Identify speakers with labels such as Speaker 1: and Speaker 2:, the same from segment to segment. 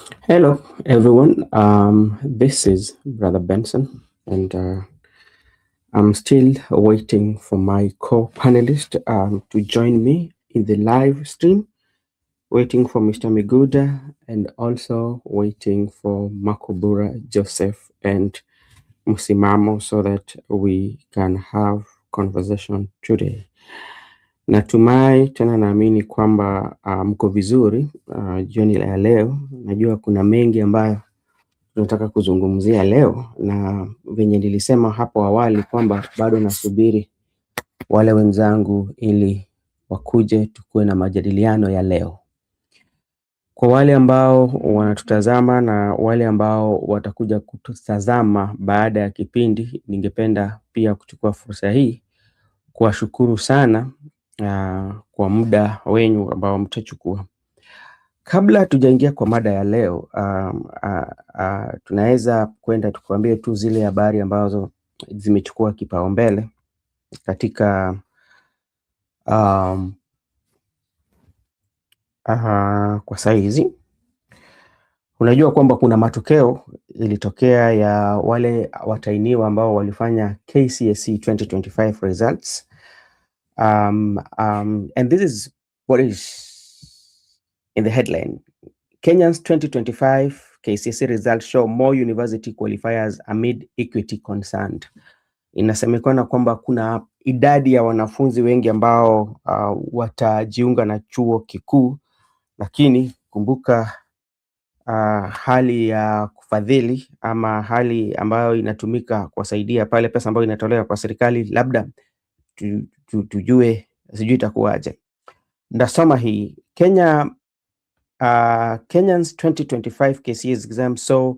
Speaker 1: Hello, everyone. This is Brother Benson, and I'm still waiting for my co-panelist to join me in the live stream. Waiting for Mr. Miguda, and also waiting for Makobura Joseph and Musimamo, so that we can have conversation today. Natumai tena naamini kwamba mko vizuri jioni ya leo. Najua kuna mengi ambayo tunataka kuzungumzia leo, na venye nilisema hapo awali kwamba bado nasubiri wale wenzangu ili wakuje tukuwe na majadiliano ya leo. Kwa wale ambao wanatutazama na wale ambao watakuja kututazama baada ya kipindi, ningependa pia kuchukua fursa hii kuwashukuru sana kwa muda wenyu ambao mtachukua. Kabla tujaingia kwa mada ya leo, tunaweza kwenda tukuambie tu zile habari ambazo zimechukua kipaumbele katika kwa saizi. Unajua kwamba kuna matokeo ilitokea ya wale watainiwa ambao walifanya KCSE 2025 results. And this is what is in the headline. Kenya's 2025 KCSE results show more university qualifiers amid equity concerned. Inasemekana kwamba kuna idadi ya wanafunzi wengi ambao watajiunga na chuo kikuu, lakini kumbuka hali ya kufadhili ama hali ambayo inatumika kuwasaidia pale, pesa ambayo inatolewa kwa serikali, labda tujue sijui itakuwaje. Ndasoma hii Kenyans 2025 KCSE exam saw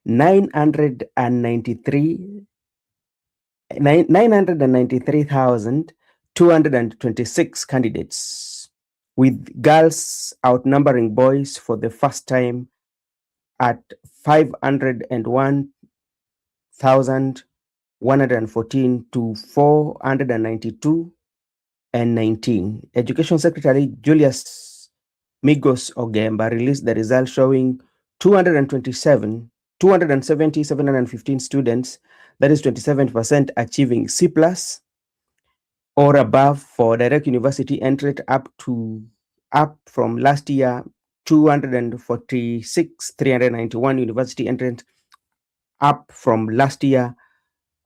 Speaker 1: 993,226 candidates, with girls outnumbering boys for the first time at 501,114 to 492 and 19. Education Secretary Julius Migos Ogemba released the results showing 270,715 students, that is 27%, achieving C+ or above for direct university entry, up from last year 246,391 university entrants, up from last year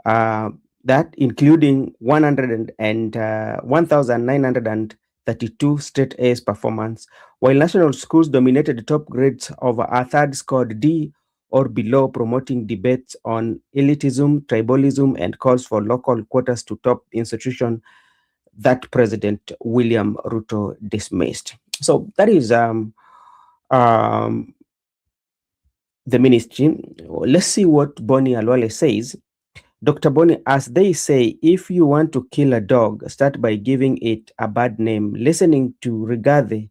Speaker 1: that including 1,932 straight A's performance, while national schools dominated top grades over a third scored D or below, promoting debates on elitism, tribalism, and calls for local quotas to top institution that President William Ruto dismissed. So that is the ministry. Let's see what Bonnie Alwale says. Dr. Bonnie, as they say, if you want to kill a dog, start by giving it a bad name. Listening to Rigathi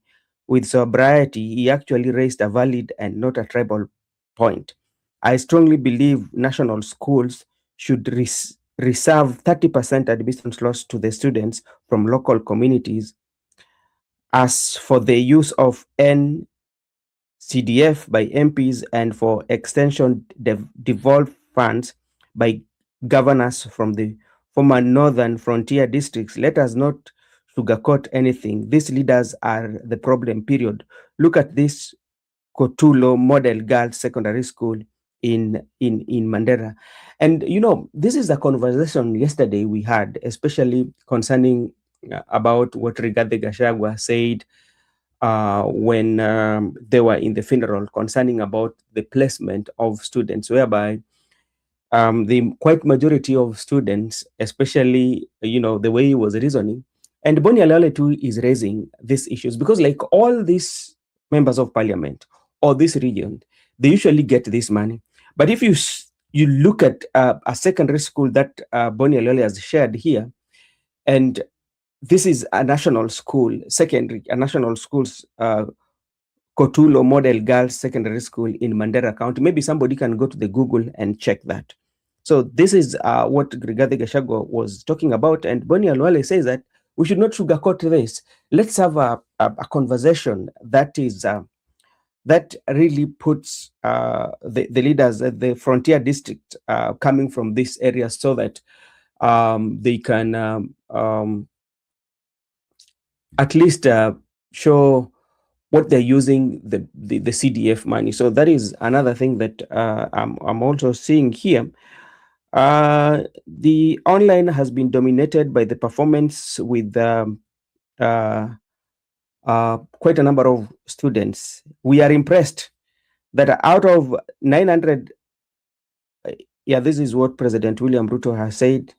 Speaker 1: with sobriety, he actually raised a valid and not a tribal point. I strongly believe national schools should reserve 30% admissions loss to the students from local communities. As for the use of NCDF by MPs and for extension devolved funds by governors from the former northern frontier districts, let us not sugarcoat anything. These leaders are the problem, period. Look at this Kotulo Model Girls Secondary School in Mandera. And you know, this is a conversation yesterday we had, especially concerning about what Rigathi Gachagua said when they were in the funeral, concerning about the placement of students, whereby the quite majority of students, especially, you know, the way he was reasoning, and Boni Alale too is raising these issues, because like all these members of parliament or this region, they usually get this money. But if you look at a secondary school that Boni Alale has shared here, and this is a national school, a national school's Kotulo Model Girls Secondary School in Mandera County. Maybe somebody can go to the Google and check that. So this is what Rigathi Gachagua was talking about. And Boni Alwale says that we should not sugarcoat this. Let's have a conversation that is that really puts the leaders at the frontier district coming from this area so that they can at least show what they're using the CDF money. So that is another thing that I'm also seeing here. The online has been dominated by the performance with quite a number of students. We are impressed that out of 900, yeah, this is what President William Ruto has said.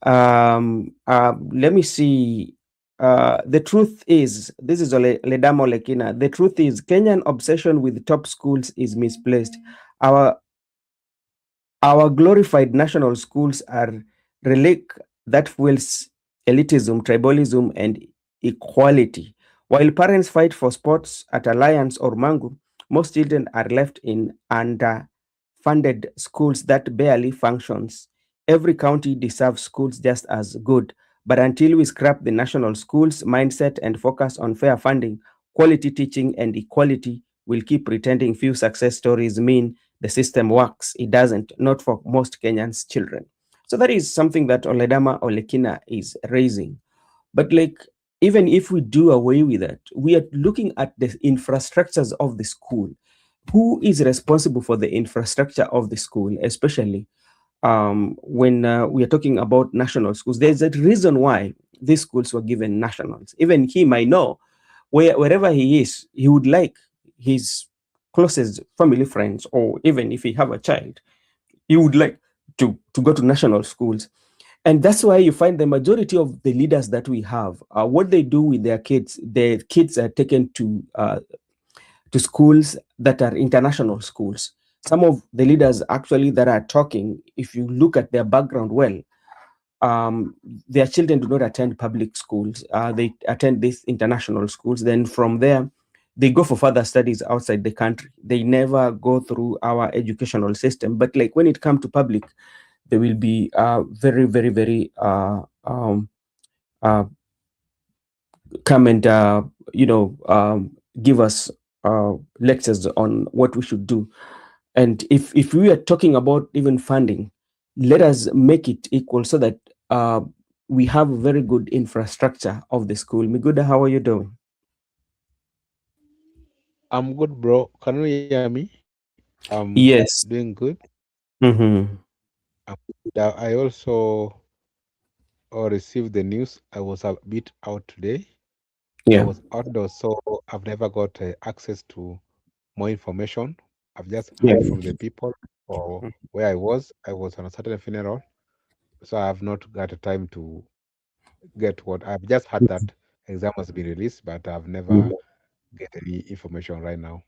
Speaker 1: Let me see. The truth is, this is Ledamo Lekina. The truth is, Kenyan obsession with top schools is misplaced. Our glorified national schools are relic that fuels elitism, tribalism, and equality. While parents fight for sports at Alliance or Mangu, most children are left in underfunded schools that barely functions. Every county deserves schools just as good, but until we scrap the national schools mindset and focus on fair funding, quality teaching, and equality, will keep pretending few success stories mean the system works. It doesn't, not for most Kenyans' children. So that is something that Oledama Olekina is raising. But like, even if we do away with that, we are looking at the infrastructures of the school. Who is responsible for the infrastructure of the school, especially when we are talking about national schools? There's a reason why these schools were given nationals. Even he might know wherever he is, he would like his closest family friends, or even if he have a child, he would like to go to national schools. And that's why you find the majority of the leaders that we have, what they do with their kids are taken to schools that are international schools. Some of the leaders actually that are talking, if you look at their background well, their children do not attend public schools. They attend these international schools. Then from there, they go for further studies outside the country. They never go through our educational system. But like when it comes to public, they will be very, very, very come and give us lectures on what we should do. And if we are talking about even funding, let us make it equal so that we have a very good infrastructure of the school. Miguda, how are you doing?
Speaker 2: I'm good, bro. Can you hear me? Doing
Speaker 1: Yes.
Speaker 2: good.
Speaker 1: Mm-hmm.
Speaker 2: I also received the news. I was a bit out today. I
Speaker 1: Yeah.
Speaker 2: was outdoors, so I've never got access to more information. I've just
Speaker 1: Yeah.
Speaker 2: heard from the people or where I was. I was on a certain funeral, so I have not got a time to get what I've just heard that exam has been released, but I've never get any information right now.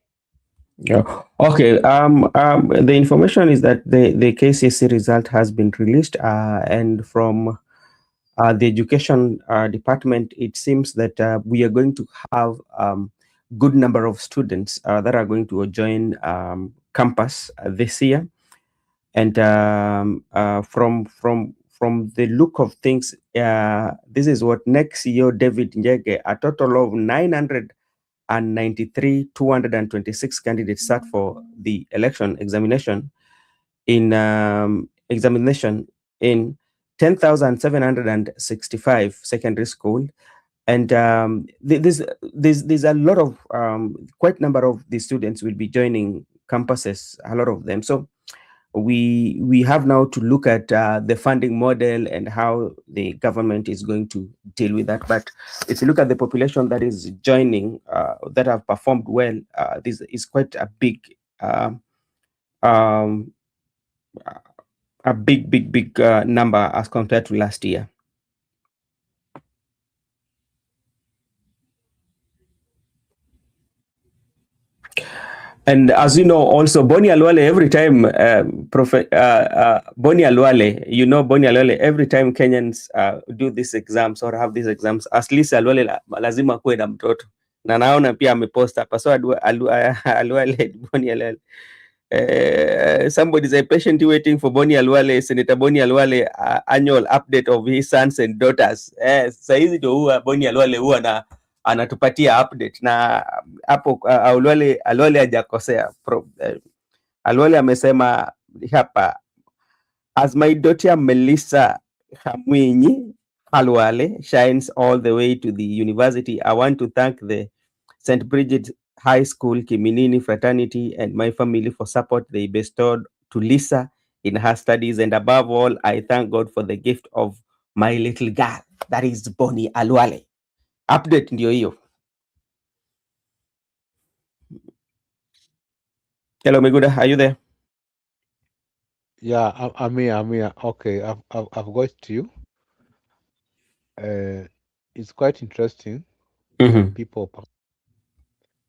Speaker 1: Yeah. Okay. The information is that the KCSE result has been released, and from the education department, it seems that we are going to have good number of students that are going to join campus this year. And from the look of things, this is what next CEO David Njege, a total of 993 226 candidates sat for the election examination in 10,765 secondary school. And there's a lot of quite number of the students will be joining campuses, a lot of them. So we have now to look at the funding model and how the government is going to deal with that. But if you look at the population that is joining, that have performed well, this is quite a big um, big number as compared to last year. And as you know, also Boni Alwale, every time Boni Alwale, Boni Alwale, every time Kenyans do these exams or have these exams, at least Alwale lazima kuwe na mtoto, na naona pia amepost hapa. So Alwale, Boni Alwale, somebody is patiently waiting for Boni Alwale, Senator Boni Alwale annual update of his sons and daughters. Saizi ndio huwa Boni Alwale huwa anatupatia update, na hapo Alwale hajakosea. Alwale amesema hapa, as my daughter Melissa Hamwinyi Alwale shines all the way to the university, I want to thank the St. Bridget High School Kiminini fraternity and my family for support they bestowed to Lisa in her studies, and above all I thank God for the gift of my little girl, that is Bonnie Alwale. Update ndio hiyo. Hello Miguda, are you there?
Speaker 2: Yeah, I'm here. Okay, I've got you. It's quite interesting when people,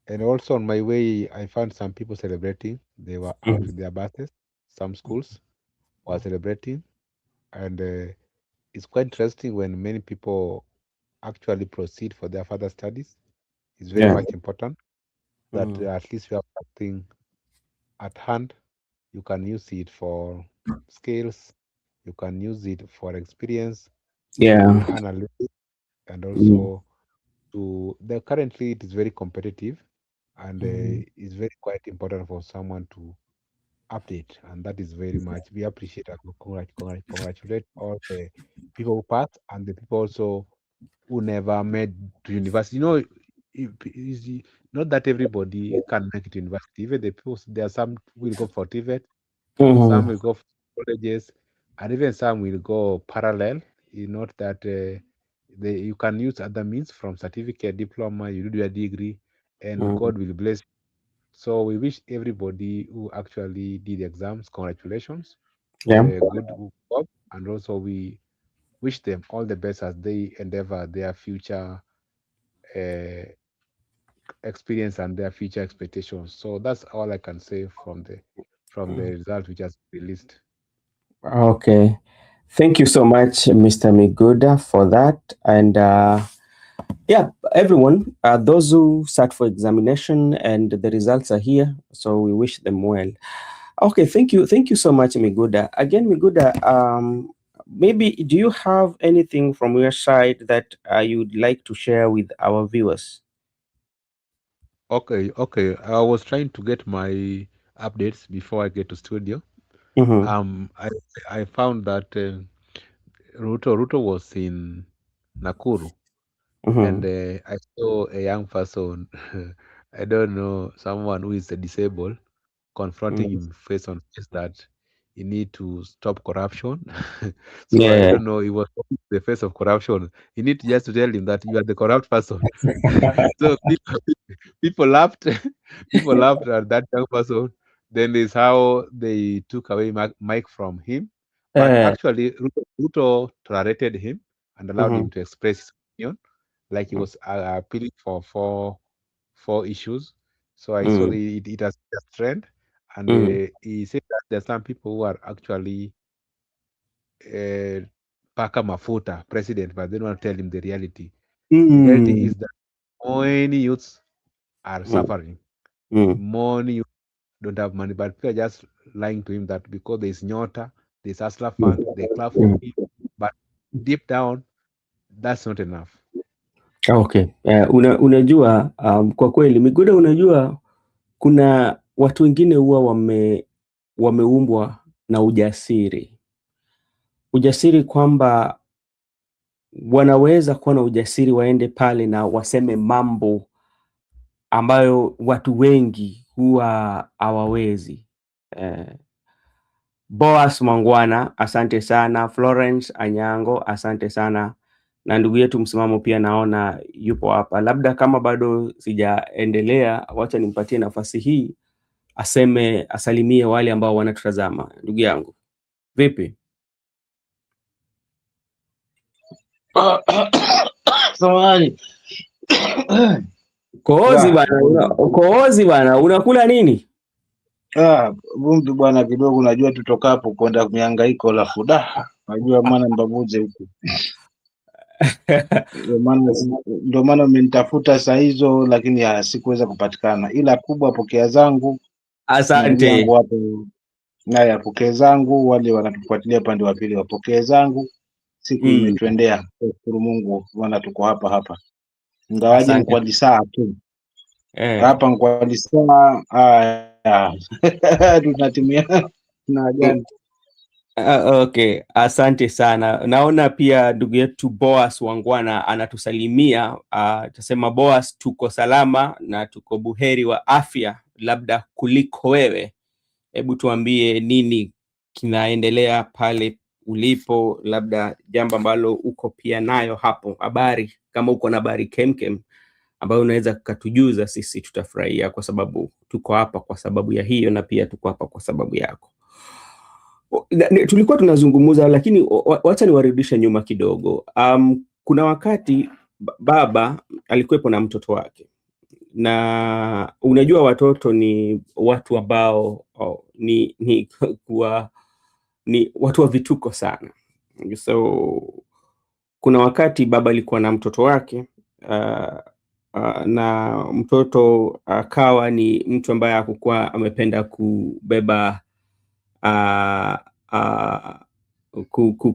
Speaker 2: and also on my way, I found some people celebrating. They were out with their birthdays. Some schools were celebrating, and it's quite interesting when many people actually proceed for their further studies. It's very much important that at least you have something at hand. You can use it for skills. You can use it for experience.
Speaker 1: Yeah.
Speaker 2: To analyze, and also currently it is very competitive, and it's very quite important for someone to update, and that is very much we appreciate and congratulate all the people who passed and the people also who never made to university. You know, not that everybody can make it to university. Even the people, there are some will go for TVET, some will go for colleges, and even some will go parallel. Not that you can use other means from certificate, diploma, you do your degree, and God will bless you. So we wish everybody who actually did exams congratulations for the good job, and also we wish them all the best as they endeavor their future experience and their future expectations. So that's all I can say from the result we just released.
Speaker 1: Okay. Thank you so much, Mr. Miguda, for that. And yeah, everyone, those who sat for examination and the results are here, so we wish them well. Okay, thank you so much, Miguda. Again, Miguda, maybe do you have anything from your side that you'd like to share with our viewers?
Speaker 2: Okay. I was trying to get my updates before I get to studio. I found that Ruto was in Nakuru, and I saw a young person, I don't know, someone who is disabled, confronting him face on face that you need to stop corruption. So I
Speaker 1: Yeah.
Speaker 2: don't know, he was the face of corruption. You need to just to tell him that you are the corrupt person. So people laughed. People laughed at that young person. Then is how they took away Mike from him. But actually, Ruto tolerated him and allowed him to express his opinion, like he was appealing for four issues. So I saw it as a trend, and he said that there are some people who are actually Paka Mafuta president, but they don't want to tell him the reality. The reality is that many youths are suffering. Many youths don't have money, but people are just lying to him that because there's Nyota, there's Asla Fund, they clap for him, but deep down, that's not enough.
Speaker 1: Okay. Unajua kwa kweli Miguda, unajua kuna watu wengine huwa wameumbwa na ujasiri kwamba wanaweza kuwa na ujasiri waende pale na waseme mambo ambayo watu wengi huwa hawawezi. Boas Mangwana, asante sana. Florence Anyango, asante sana. Na ndugu yetu Msimamo pia naona yupo hapa. Labda kama bado sijaendelea, wacha nimpatie nafasi hii asalimie wale ambao wanatutazama. Ndugu yangu, vipi?
Speaker 3: Samahani.
Speaker 1: Koozi bana, unakula nini?
Speaker 3: Vumbi bwana kidogo, najua tutoka hapo kwenda mihangaiko la fuda. Najua maana mbabuze huku. Ndio maana umenitafuta saa hizo, lakini sikuweza kupatikana, ila kubwa pokea zangu.
Speaker 1: Asante.
Speaker 3: Naya pokea zangu, wale wanatufuatilia upande wa pili wapokee zangu. Siku imetuendea, shukuru Mungu bwana, tuko hapa. ngawaje Nkwali saa tu hapa Nkwali saa. Tunatimia na gani?
Speaker 1: Okay, asante sana. Naona pia ndugu yetu Boas Wangwana anatusalimia. Tasema Boas, tuko salama na tuko buheri wa afya, labda kuliko wewe. Hebu tuambie nini kinaendelea pale ulipo, labda jambo ambalo uko pia nayo hapo, habari kama uko na habari kemkem ambayo unaweza katujuza, sisi tutafurahia, kwa sababu tuko hapa kwa sababu ya hiyo, na pia tuko hapa kwa sababu yako. Tulikuwa tunazungumza, lakini wacha niwarudishe nyuma kidogo. Kuna wakati baba alikuwepo na mtoto wake, na unajua watoto ni watu ambao ni watu wa vituko sana. So kuna wakati baba alikuwa na mtoto wake, na mtoto akawa ni mtu ambaye hakukuwa amependa kubeba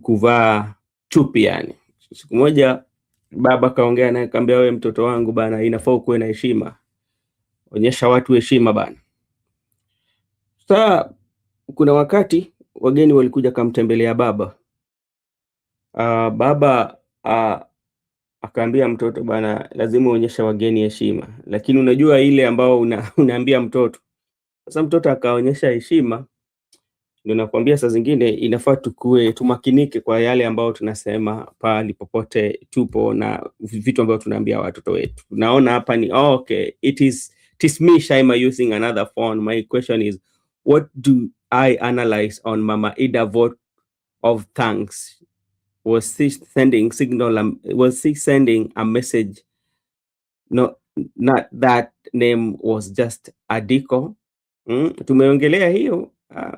Speaker 1: kuvaa chupi yani. Siku moja baba kaongea naye, kaambia, wewe mtoto wangu bana, inafaa ukuwe na heshima, onyesha watu heshima bana. Sasa kuna wakati wageni walikuja kumtembelea baba. Baba akaambia mtoto, bana, lazima uonyeshe wageni heshima. Lakini unajua ile ambao unaambia mtoto. Sasa mtoto akaonyesha heshima. Ndio nakwambia saa zingine inafaa tumakinike kwa yale ambao tunasema pale popote tupo, na vitu ambavyo tunaambia watoto wetu. Naona hapa ni okay, it is me Shaima using another phone. My question is, what do I analyze on Mama Ida vote of thanks? Was she sending a message? No, not that name was just Adiko. Tumeongelea hiyo.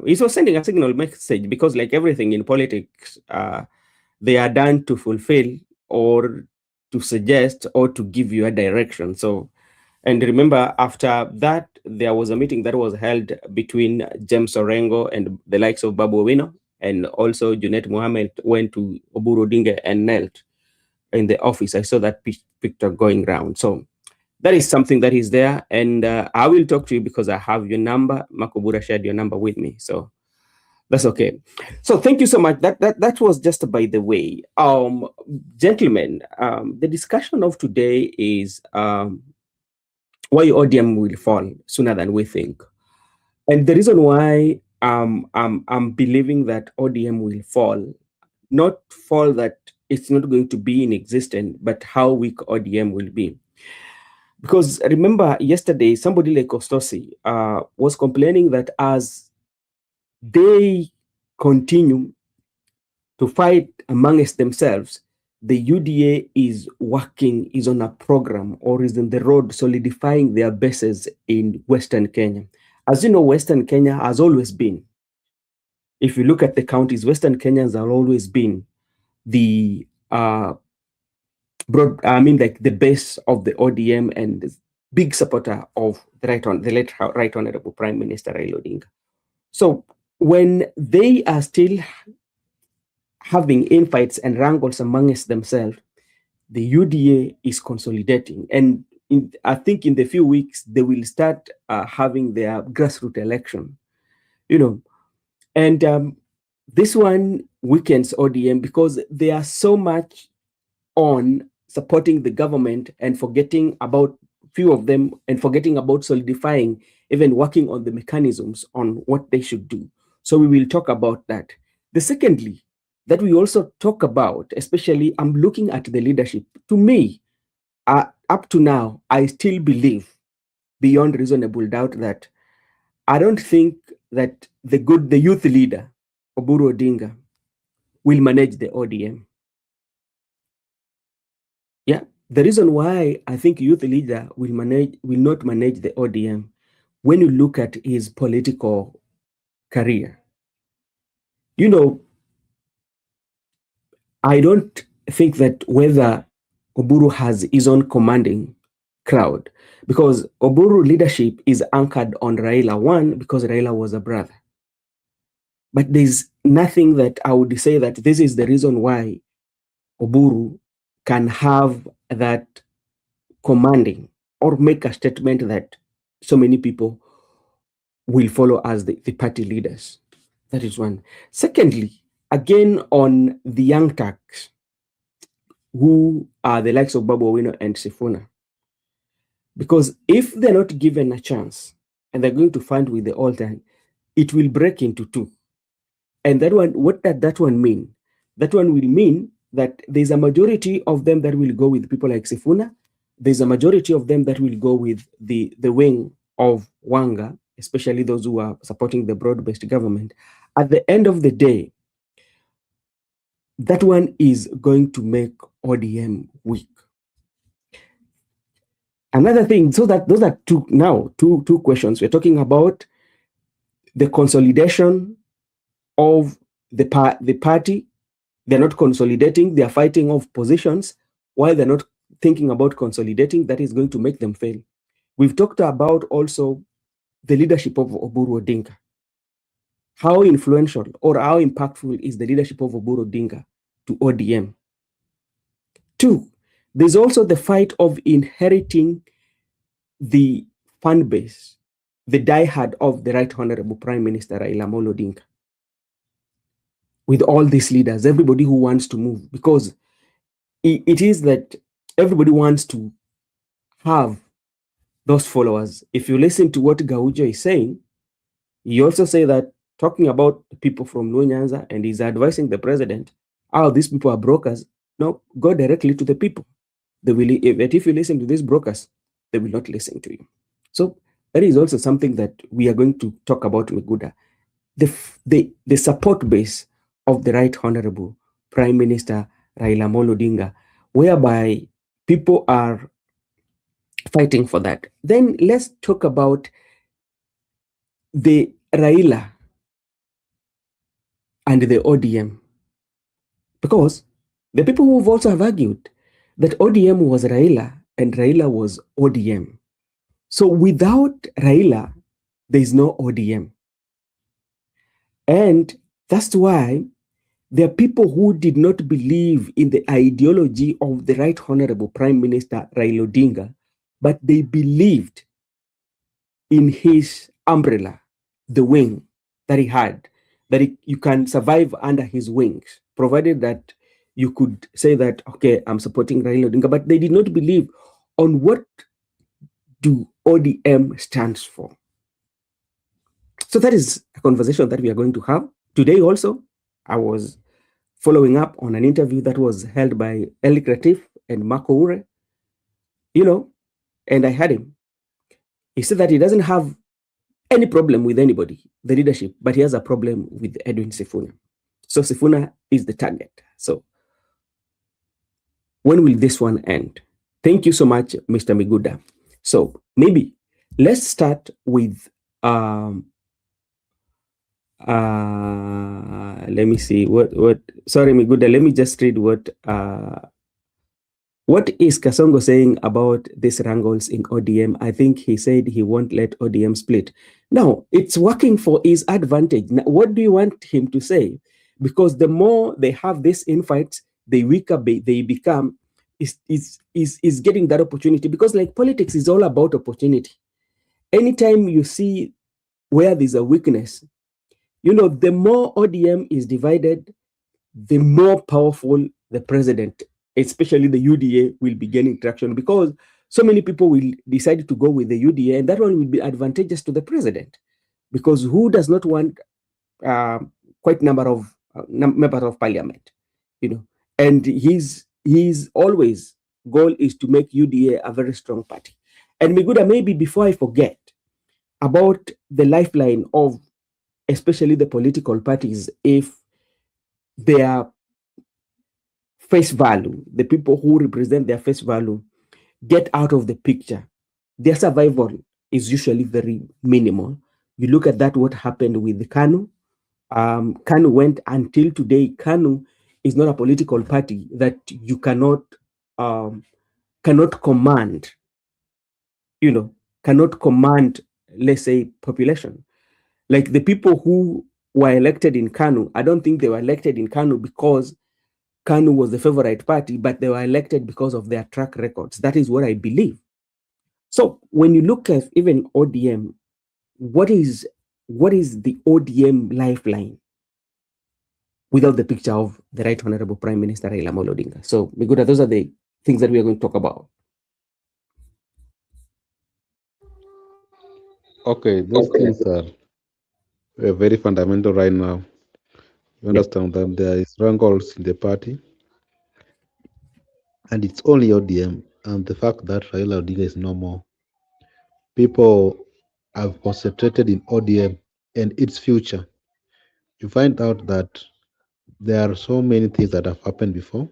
Speaker 1: He was sending a signal message, because like everything in politics, they are done to fulfill or to suggest or to give you a direction. So, and remember, after that, there was a meeting that was held between James Orengo and the likes of Babu Owino, and also Junet Mohammed went to Oburu Odinga and knelt in the office. I saw that picture going around. So that is something that is there, and I will talk to you because I have your number. Makobura shared your number with me, so that's okay. So thank you so much. That was just by the way. Gentlemen, the discussion of today is why ODM will fall sooner than we think, and the reason why I'm believing that ODM will fall, not fall that it's not going to be in existence, but how weak ODM will be. Because remember, yesterday, somebody like Kostosi was complaining that as they continue to fight amongst themselves, the UDA is on a program, or is in the road solidifying their bases in Western Kenya. As you know, Western Kenya has always been, if you look at the counties, Western Kenyans have always been the the base of the ODM and the big supporter of the late Right Honorable Prime Minister Raila Odinga. So when they are still having infights and wrangles amongst themselves, the UDA is consolidating. And I think in the few weeks, they will start having their grassroots election, and this one weakens ODM because they are so much on supporting the government and forgetting about few of them, and forgetting about solidifying, even working on the mechanisms on what they should do. So we will talk about that. The secondly, that we also talk about, especially I'm looking at the leadership. To me, up to now, I still believe beyond reasonable doubt that I don't think that the youth leader, Oburu Odinga, will manage the ODM. Yeah, the reason why I think youth leader will not manage the ODM, when you look at his political career, I don't think that whether Oburu has his own commanding crowd, because Oburu leadership is anchored on Raila, one, because Raila was a brother. But there's nothing that I would say that this is the reason why Oburu can have that commanding or make a statement that so many people will follow as the party leaders. That is one. Secondly, again, on the young Turks, who are the likes of Babu Owino and Sifuna, because if they're not given a chance and they're going to find with the altar, it will break into two. And that one, what does that one mean? That one will mean that there's a majority of them that will go with people like Sifuna. There's a majority of them that will go with the wing of Wanga, especially those who are supporting the broad-based government. At the end of the day, that one is going to make ODM weak. Another thing, so that those are two questions. We're talking about the consolidation of the party. They're not consolidating, they're fighting off positions while they're not thinking about consolidating. That is going to make them fail. We've talked about also the leadership of Oburu Odinga. How influential or how impactful is the leadership of Oburu Odinga to ODM? Two, there's also the fight of inheriting the fan base, the diehard of the Right Honorable Prime Minister Raila Amolo Odinga. With all these leaders, everybody who wants to move, because it is that everybody wants to have those followers. If you listen to what Gaujo is saying, he also say that, talking about people from Luo Nyanza, and he's advising the president, these people are brokers. No, go directly to the people. They will, if you listen to these brokers, they will not listen to you. So that is also something that we are going to talk about, Miguda. The support base of the Right Honorable Prime Minister Raila Amolo Odinga, whereby people are fighting for that. Then let's talk about the Raila and the ODM, because the people who also have argued that ODM was Raila and Raila was ODM. So without Raila, there is no ODM. And that's why there are people who did not believe in the ideology of the Right Honorable Prime Minister Raila Odinga, but they believed in his umbrella, the wing that he had, that you can survive under his wings, provided that you could say that, okay, I'm supporting Raila Odinga, but they did not believe on what do ODM stands for. So that is a conversation that we are going to have today. Also, I was following up on an interview that was held by Eli Kretif and Marco Ure, and I heard him. He said that he doesn't have any problem with anybody, the leadership, but he has a problem with Edwin Sifuna. So Sifuna is the target. So when will this one end? Thank you so much, Mr. Miguda. So maybe let's start with let me see sorry, Miguda, let me just read what is Kasongo saying about these wrangles in ODM. I think he said he won't let ODM split. Now, it's working for his advantage. Now, what do you want him to say? Because the more they have these infights, the weaker they become. Is getting that opportunity, because like politics is all about opportunity. Anytime you see where there's a weakness, the more ODM is divided, the more powerful the president, especially the UDA, will be gaining traction, because so many people will decide to go with the UDA, and that one will be advantageous to the president, because who does not want quite number of members of parliament, and his always goal is to make UDA a very strong party. And Miguda, maybe before I forget about the lifeline of especially the political parties, if their face value, the people who represent their face value, get out of the picture, their survival is usually very minimal. You look at that, what happened with KANU. KANU went until today. KANU is not a political party that you cannot command, cannot command, let's say, population. Like the people who were elected in KANU, I don't think they were elected in KANU because KANU was the favorite party, but they were elected because of their track records. That is what I believe. So when you look at even ODM, what is the ODM lifeline without the picture of the Right Honorable Prime Minister Raila Amolo Odinga? So, Miguda, those are the things that we are going to talk about.
Speaker 2: Okay, those things are very fundamental right now. You understand that there is wrangles in the party, and it's only ODM, and the fact that Raila Odinga is no more. People have concentrated in ODM and its future. You find out that there are so many things that have happened before.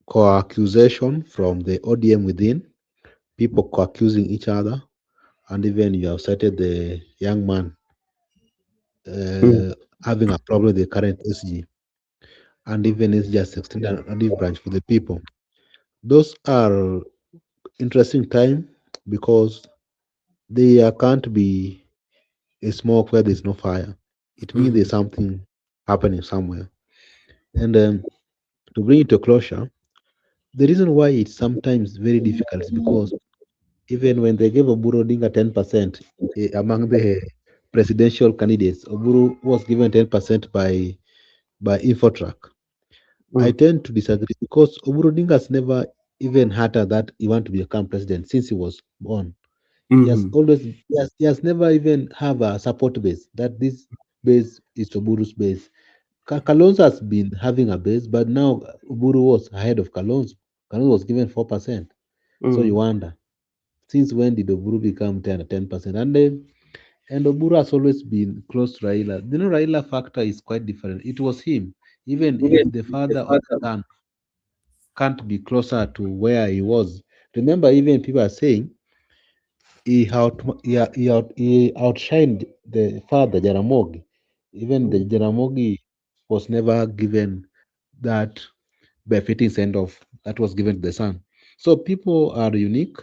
Speaker 2: Co-accusation from the ODM within, people co-accusing each other, and even you have cited the young man having a problem with the current SG, and even it's just extended a leave branch for the people. Those are interesting time because there can't be a smoke where there's no fire. It means there's something happening somewhere. And to bring it to closure, the reason why it's sometimes very difficult is because even when they gave Oburu Odinga 10% among the presidential candidates, Oburu was given 10% by Infotrack. I tend to disagree because Oburu Odinga has never even had that he want to become president since he was born. He has always he has never even have a support base. That this base is Oburu's base. Kalonzo has been having a base, but now Oburu was ahead of Kalonzo. Kalonzo was given 4%. So you wonder, since when did Oburu become 10%? And Oburu has always been close to Raila. You know, Raila factor is quite different. It was him. Even the father of the son can't be closer to where he was. Remember, even people are saying he outshined the father, Jaramogi. Even the Jaramogi was never given that befitting send off that was given to the son. So people are unique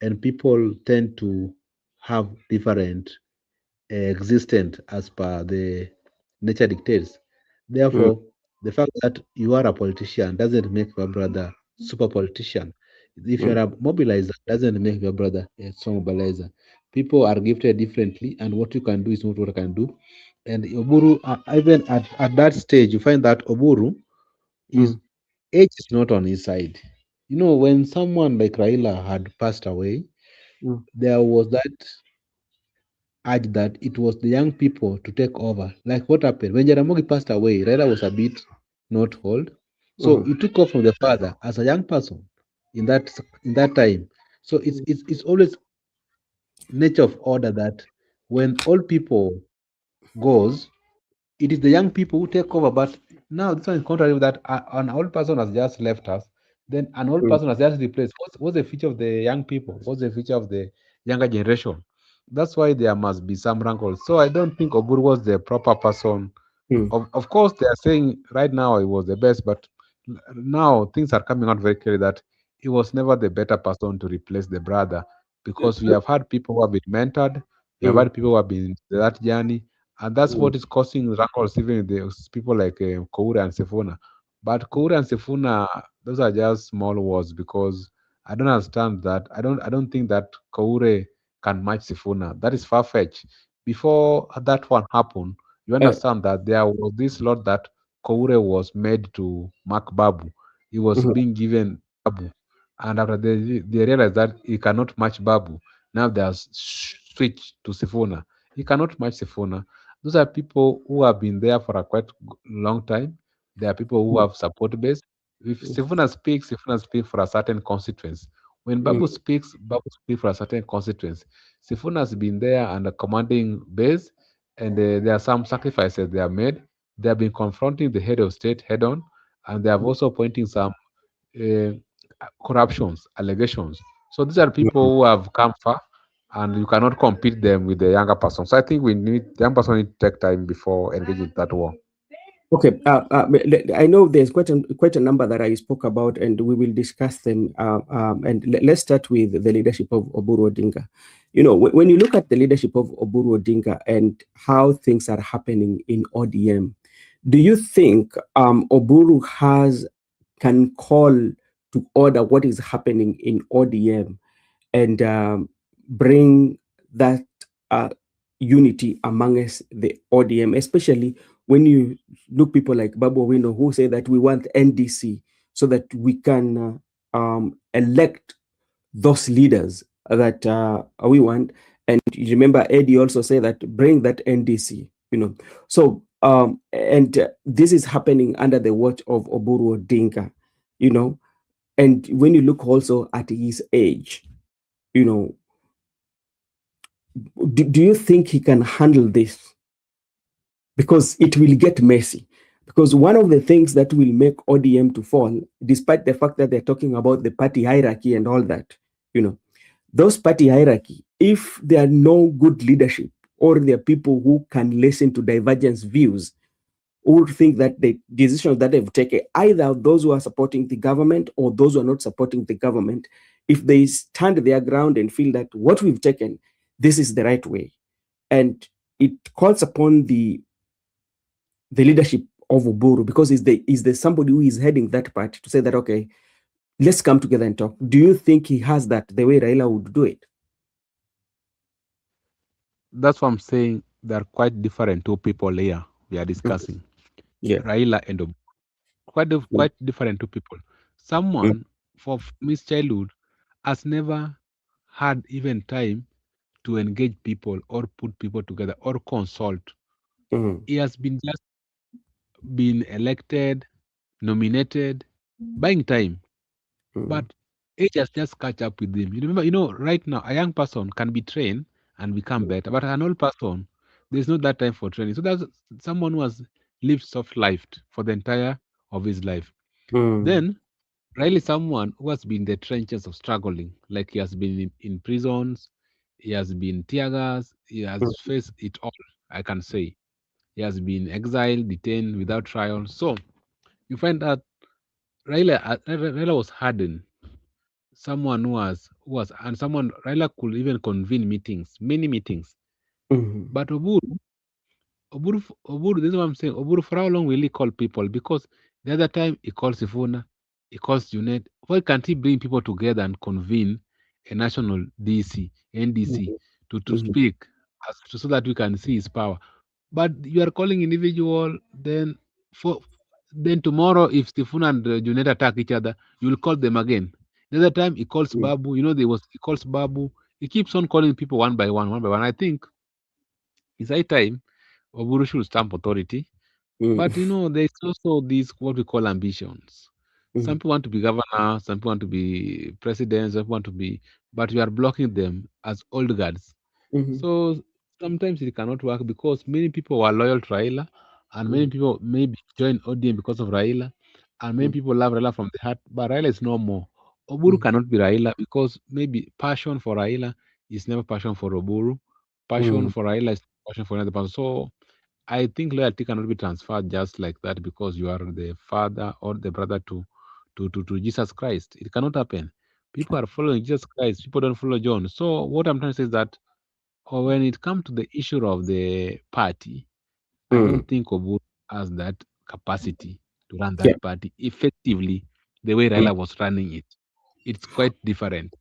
Speaker 2: and people tend to have different existence as per the nature dictates. Therefore, the fact that you are a politician doesn't make your brother super politician. If you're a mobilizer, doesn't make your brother a strong mobilizer. People are gifted differently, and what you can do is not what I can do. And Oburu, even at that stage, you find that Oburu is age is not on his side. You know, when someone like Raila had passed away, there was that urge that it was the young people to take over. Like what happened when Jaramogi passed away, Raila was a bit not old, so he took off from the father as a young person in that time. So it's always nature of order that when old people goes, it is the young people who take over. But now this one is contrary with that an old person has just left us, then an old person has just replaced. What's the future of the young people? What's the future of the younger generation? That's why there must be some rankles. So I don't think Oburu was the proper person. Of course, they are saying right now he was the best, but now things are coming out very clearly that he was never the better person to replace the brother, because we have had people who have been mentored, we have had people who have been in that journey, and that's what is causing rankles even with the people like Koura and Sifuna. But Koura and Sifuna, those are just small words, because I don't understand that. I don't think that Koure can match Sifuna. That is far fetched. Before that one happened, you understand that there was this lot that Koure was made to mark Babu. He was being given Babu, and after they realized that he cannot match Babu, now they have switched to Sifuna. He cannot match Sifuna. Those are people who have been there for a quite long time. There are people who have support base. If Sifuna speaks for a certain constituency. When Babu speaks for a certain constituency. Sifuna has been there and a commanding base, and there are some sacrifices they have made. They have been confronting the head of state head on, and they have also pointing some uh, corruptions, allegations. So these are people who have come far, and you cannot compete them with the younger person. So I think the young person need to take time before engaging that war.
Speaker 1: Okay, I know there's quite a number that I spoke about, and we will discuss them. And let's start with the leadership of Oburu Odinga. You know, when you look at the leadership of Oburu Odinga and how things are happening in ODM, do you think Oburu has can call to order what is happening in ODM and bring that unity amongst the ODM, especially when you look people like Babu Owino who say that we want NDC so that we can elect those leaders that we want. And you remember Eddie also said that bring that NDC, So and this is happening under the watch of Oburu Odinga, And when you look also at his age, do you think he can handle this? Because it will get messy. Because one of the things that will make ODM to fall, despite the fact that they're talking about the party hierarchy and all that, those party hierarchy, if there are no good leadership or there are people who can listen to divergent views, who think that the decisions that they've taken, either those who are supporting the government or those who are not supporting the government, if they stand their ground and feel that what we've taken, this is the right way, and it calls upon the leadership of Oburu, because is there somebody who is heading that party to say that, okay, let's come together and talk. Do you think he has that the way Raila would do it?
Speaker 2: That's what I'm saying. They're quite different two people here we are discussing.
Speaker 1: Yeah.
Speaker 2: Raila and Oburu. Quite different two people. Someone from his childhood has never had even time to engage people or put people together or consult. He has been just been elected, nominated, buying time. But age has just catch up with him. You remember, right now, a young person can be trained and become better, but an old person, there's not that time for training. So that's someone who has lived soft life for the entire of his life. Then, Riley, someone who has been in the trenches of struggling, like he has been in prisons, he has been tear gas, he has faced it all, I can say. He has been exiled, detained without trial. So you find that Raila was hardened, someone who was, and someone Raila could even convene meetings, many meetings. But Oburu, this is what I'm saying. Oburu, for how long will he call people? Because the other time he calls Sifuna, he calls Junet. Why can't he bring people together and convene a national NDC, to speak so that we can see his power? But you are calling individual, then tomorrow, if Sifuna and Junet attack each other, you will call them again. The other time he calls Babu, he calls Babu. He keeps on calling people one by one, one by one. I think it's high time Oburu should stamp authority. But there's also these what we call ambitions. Some people want to be governor, some people want to be president, some people want to be, but you are blocking them as old guards. So sometimes it cannot work because many people were loyal to Raila, and many people maybe join ODM because of Raila, and many people love Raila from the heart, but Raila is no more. Oburu cannot be Raila because maybe passion for Raila is never passion for Oburu. Passion for Raila is passion for another person. So I think loyalty cannot be transferred just like that because you are the father or the brother to Jesus Christ. It cannot happen. People are following Jesus Christ. People don't follow John. So what I'm trying to say is that when it comes to the issue of the party, I don't think Oburu has that capacity to run that party effectively the way Raila was running it. It's quite different.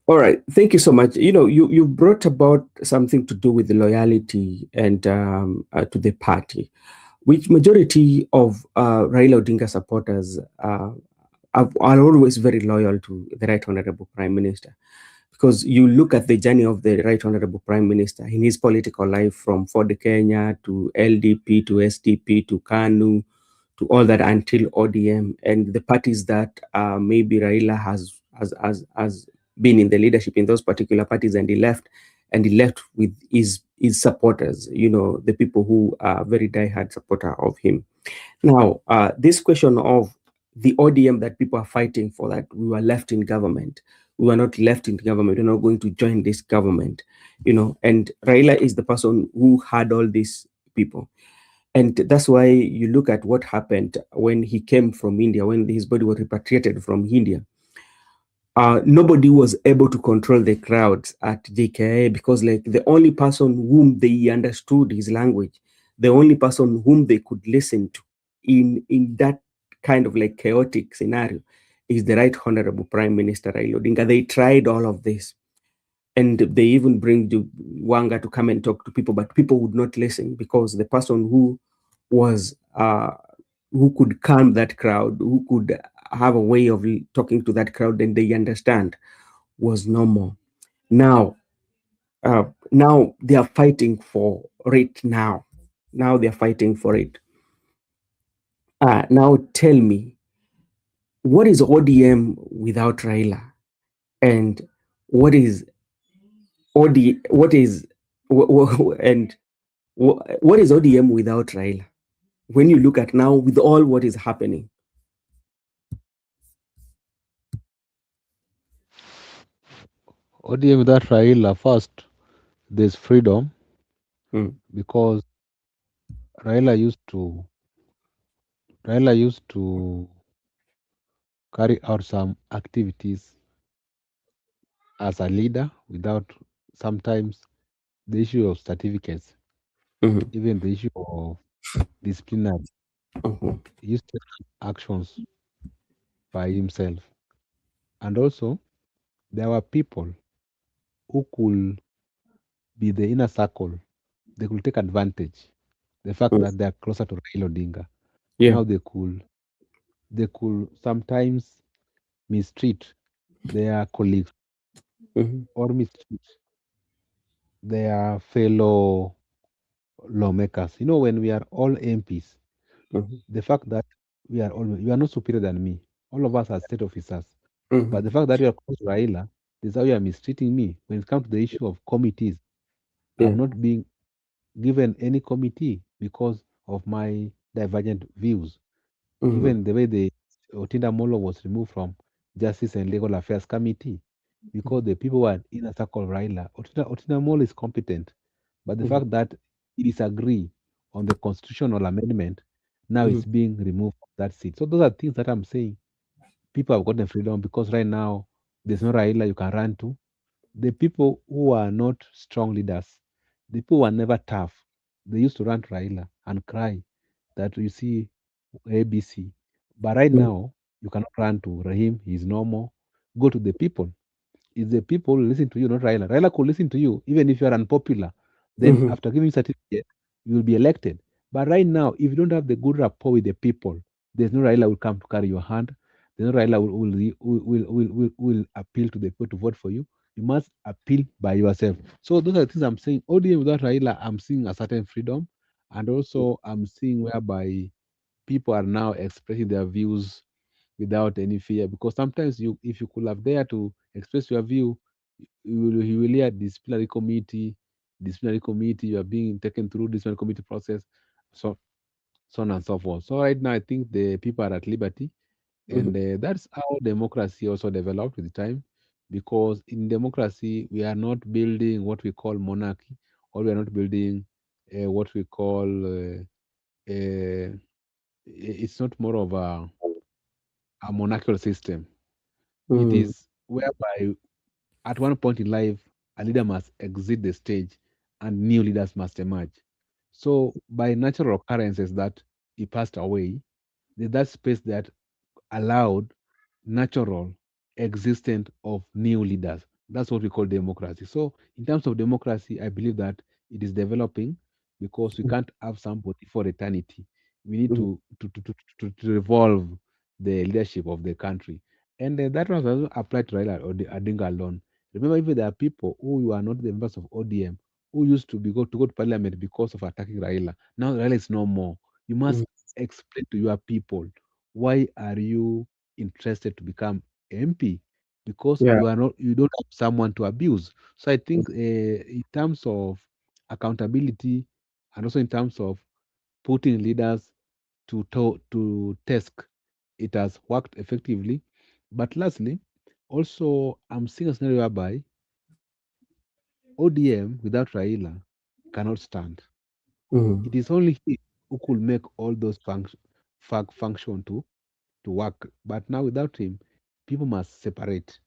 Speaker 1: All right. Thank you so much. You brought about something to do with the loyalty and to the party, which majority of Raila Odinga supporters are always very loyal to the Right Honorable Prime Minister. Because you look at the journey of the Right Honorable Prime Minister in his political life, from Ford Kenya to LDP to SDP to KANU to all that until ODM, and the parties that maybe Raila has been in the leadership in those particular parties, and he left with his supporters, the people who are very diehard supporter of him. Now, this question of the ODM that people are fighting for, that we were left in government, we were not left in government, we're not going to join this government, and Raila is the person who had all these people. And that's why you look at what happened when he came from India, when his body was repatriated from India. Nobody was able to control the crowds at JKIA because, like, the only person whom they understood his language, the only person whom they could listen to in that kind of like chaotic scenario is the Right Honorable Prime Minister Raila Odinga. They tried all of this, and they even bring Wanga to come and talk to people, but people would not listen because the person was who could calm that crowd, who could have a way of talking to that crowd and they understand, was no more. Now, now they are fighting for it. Now they are fighting for it. Now tell me, what is ODM without Raila, and what is OD? What is and what is ODM without Raila? When you look at now with all what is happening.
Speaker 2: ODM without Raila, first, there's freedom
Speaker 1: Mm,
Speaker 2: because Raila used to Raila used to carry out some activities as a leader without sometimes the issue of certificates,
Speaker 1: mhm,
Speaker 2: even the issue of disciplinary.
Speaker 1: mhm,
Speaker 2: He used to take actions by himself. And also, there were people who could be the inner circle. They could take advantage the fact
Speaker 1: mm,
Speaker 2: that they are closer to Raila Odinga.
Speaker 1: yeah.
Speaker 2: Now they could sometimes mistreat their colleagues
Speaker 1: Mhm,
Speaker 2: or mistreat their fellow lawmakers. When we are all MPs,
Speaker 1: mhm,
Speaker 2: the fact that you are not superior than me. All of us are state officers. But
Speaker 1: mhm,
Speaker 2: the fact that you are close to Raila, this is how you are mistreating me. When it comes to the issue of committees,
Speaker 1: yeah.
Speaker 2: I'm not being given any committee because of my divergent views.
Speaker 1: Mhm,
Speaker 2: Even the way the Otinda Molo was removed from Justice and Legal Affairs Committee, because the people were in a circle of Raila. Otinda Molo is competent, but the
Speaker 1: mhm,
Speaker 2: fact that he disagree on the constitutional amendment, now
Speaker 1: mhm,
Speaker 2: it's being removed from that seat. So those are things that I'm saying. People have gotten freedom because right now there's no Raila you can run to. The people who are not strong leaders, the people who are never tough, they used to run to Raila and cry that you see ABC. But right
Speaker 1: mhm,
Speaker 2: now, you cannot run to Rahim, he's normal. Go to the people. It's the people who listen to you, not Raila. Raila could listen to you, even if you are unpopular. Then
Speaker 1: mhm,
Speaker 2: after giving certificate, you will be elected. But right now, if you don't have the good rapport with the people, there's no Raila will come to carry your hand. There's no Raila will appeal to the people to vote for you. You must appeal by yourself. So those are the things I'm saying. ODM without Raila, I'm seeing a certain freedom. And also I'm seeing whereby people are now expressing their views without any fear, because sometimes if you could have dared to express your view, you will hear disciplinary committee, you are being taken through disciplinary committee process, so so on and so forth. So right now I think the people are at liberty,
Speaker 1: mhm,
Speaker 2: and that's how democracy also developed with time, because in democracy we are not building what we call monarchy, or we are not building what we call it's not more of a monarchical system. It
Speaker 1: mhm,
Speaker 2: is whereby at one point in life, a leader must exit the stage and new leaders must emerge. So, by natural occurrences that he passed away, there's that space that allowed natural existence of new leaders. That's what we call democracy. So, in terms of democracy, I believe that it is developing because we can't have somebody for eternity. We need
Speaker 1: mhm,
Speaker 2: to revolve the leadership of the country. And that was also applied to Raila Odinga alone. Remember, even there are people who are not the members of ODM who used to go to parliament because of attacking Raila. Now Raila is no more. You
Speaker 1: mhm.
Speaker 2: must explain to your people, why are you interested to become MP? Because
Speaker 1: Yeah.
Speaker 2: you don't have someone to abuse. So I think in terms of accountability, and also in terms of putting leaders to task, it has worked effectively. But lastly, also I'm seeing a scenario whereby ODM without Raila cannot stand.
Speaker 1: Mhm,
Speaker 2: It is only he who could make all those function to work. But now without him, people must separate,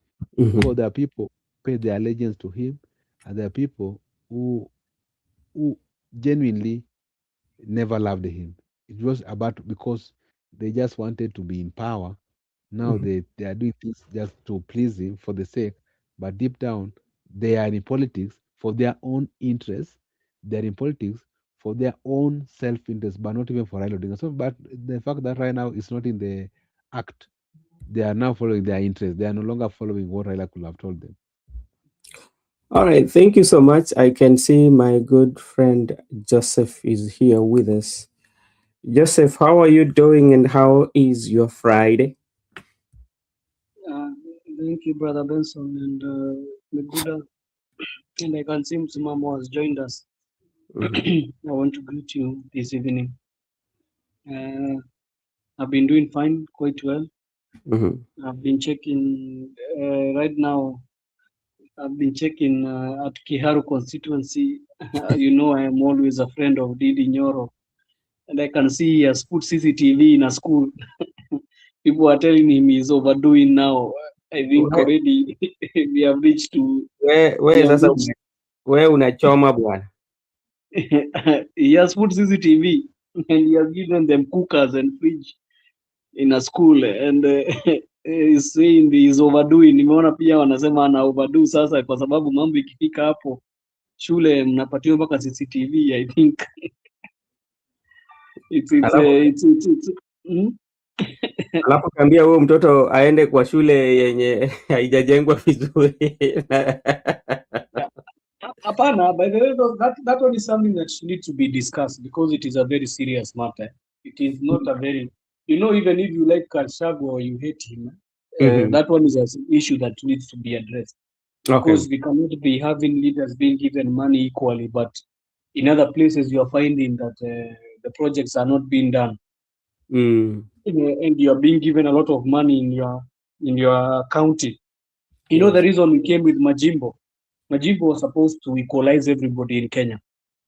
Speaker 2: because
Speaker 1: mhm,
Speaker 2: there are people who pay their allegiance to him, and there are people who genuinely never loved him. It was about because they just wanted to be in power. Now they are doing things just to please him for the sake, but deep down they are in politics for their own interests. They are in politics for their own self-interest, but not even for Raila Odinga. So, but the fact that right now it's not in the act, they are now following their interest. They are no longer following what Raila could have told them.
Speaker 1: All right, thank you so much. I can see my good friend Joseph is here with us. Joseph, how are you doing and how is your Friday?
Speaker 4: Uh, Thank you, Brother Benson, and Meguda. And I can see Msimamo has joined us. I want to greet you this evening. I've been doing fine, quite well. I've been checking right now. I've been checking at Kiharu constituency. You know, I am always a friend of Didi Nyoro, and I can see he has put CCTV in a school. People are telling him he's overdoing now. I think
Speaker 1: Where,
Speaker 4: already we have reached to.
Speaker 1: where
Speaker 4: We
Speaker 1: is
Speaker 4: have
Speaker 1: sasa
Speaker 4: reached.
Speaker 1: where unachoma bwana?
Speaker 4: He has put CCTV and he has given them cookers and fridge in a school, and he's saying he's overdoing. Nimeona pia wanasema ana overdo sasa, kwa sababu mambo ikifika hapo shule mnapatiwa mpaka CCTV. I think it's
Speaker 1: Alafu kaambia huyo mtoto aende kwa shule yenye haijajengwa vizuri.
Speaker 4: Hapana, by the way, that one is something that needs to be discussed because it is a very serious matter. It is not a very, even if you like Kalshago or you hate him, that one is an issue that needs to be addressed. Because we cannot be having leaders being given money equally, but in other places you are finding that the projects are not being done, and you are being given a lot of money in your county. You know the reason we came with Majimbo. Majimbo was supposed to equalize everybody in Kenya.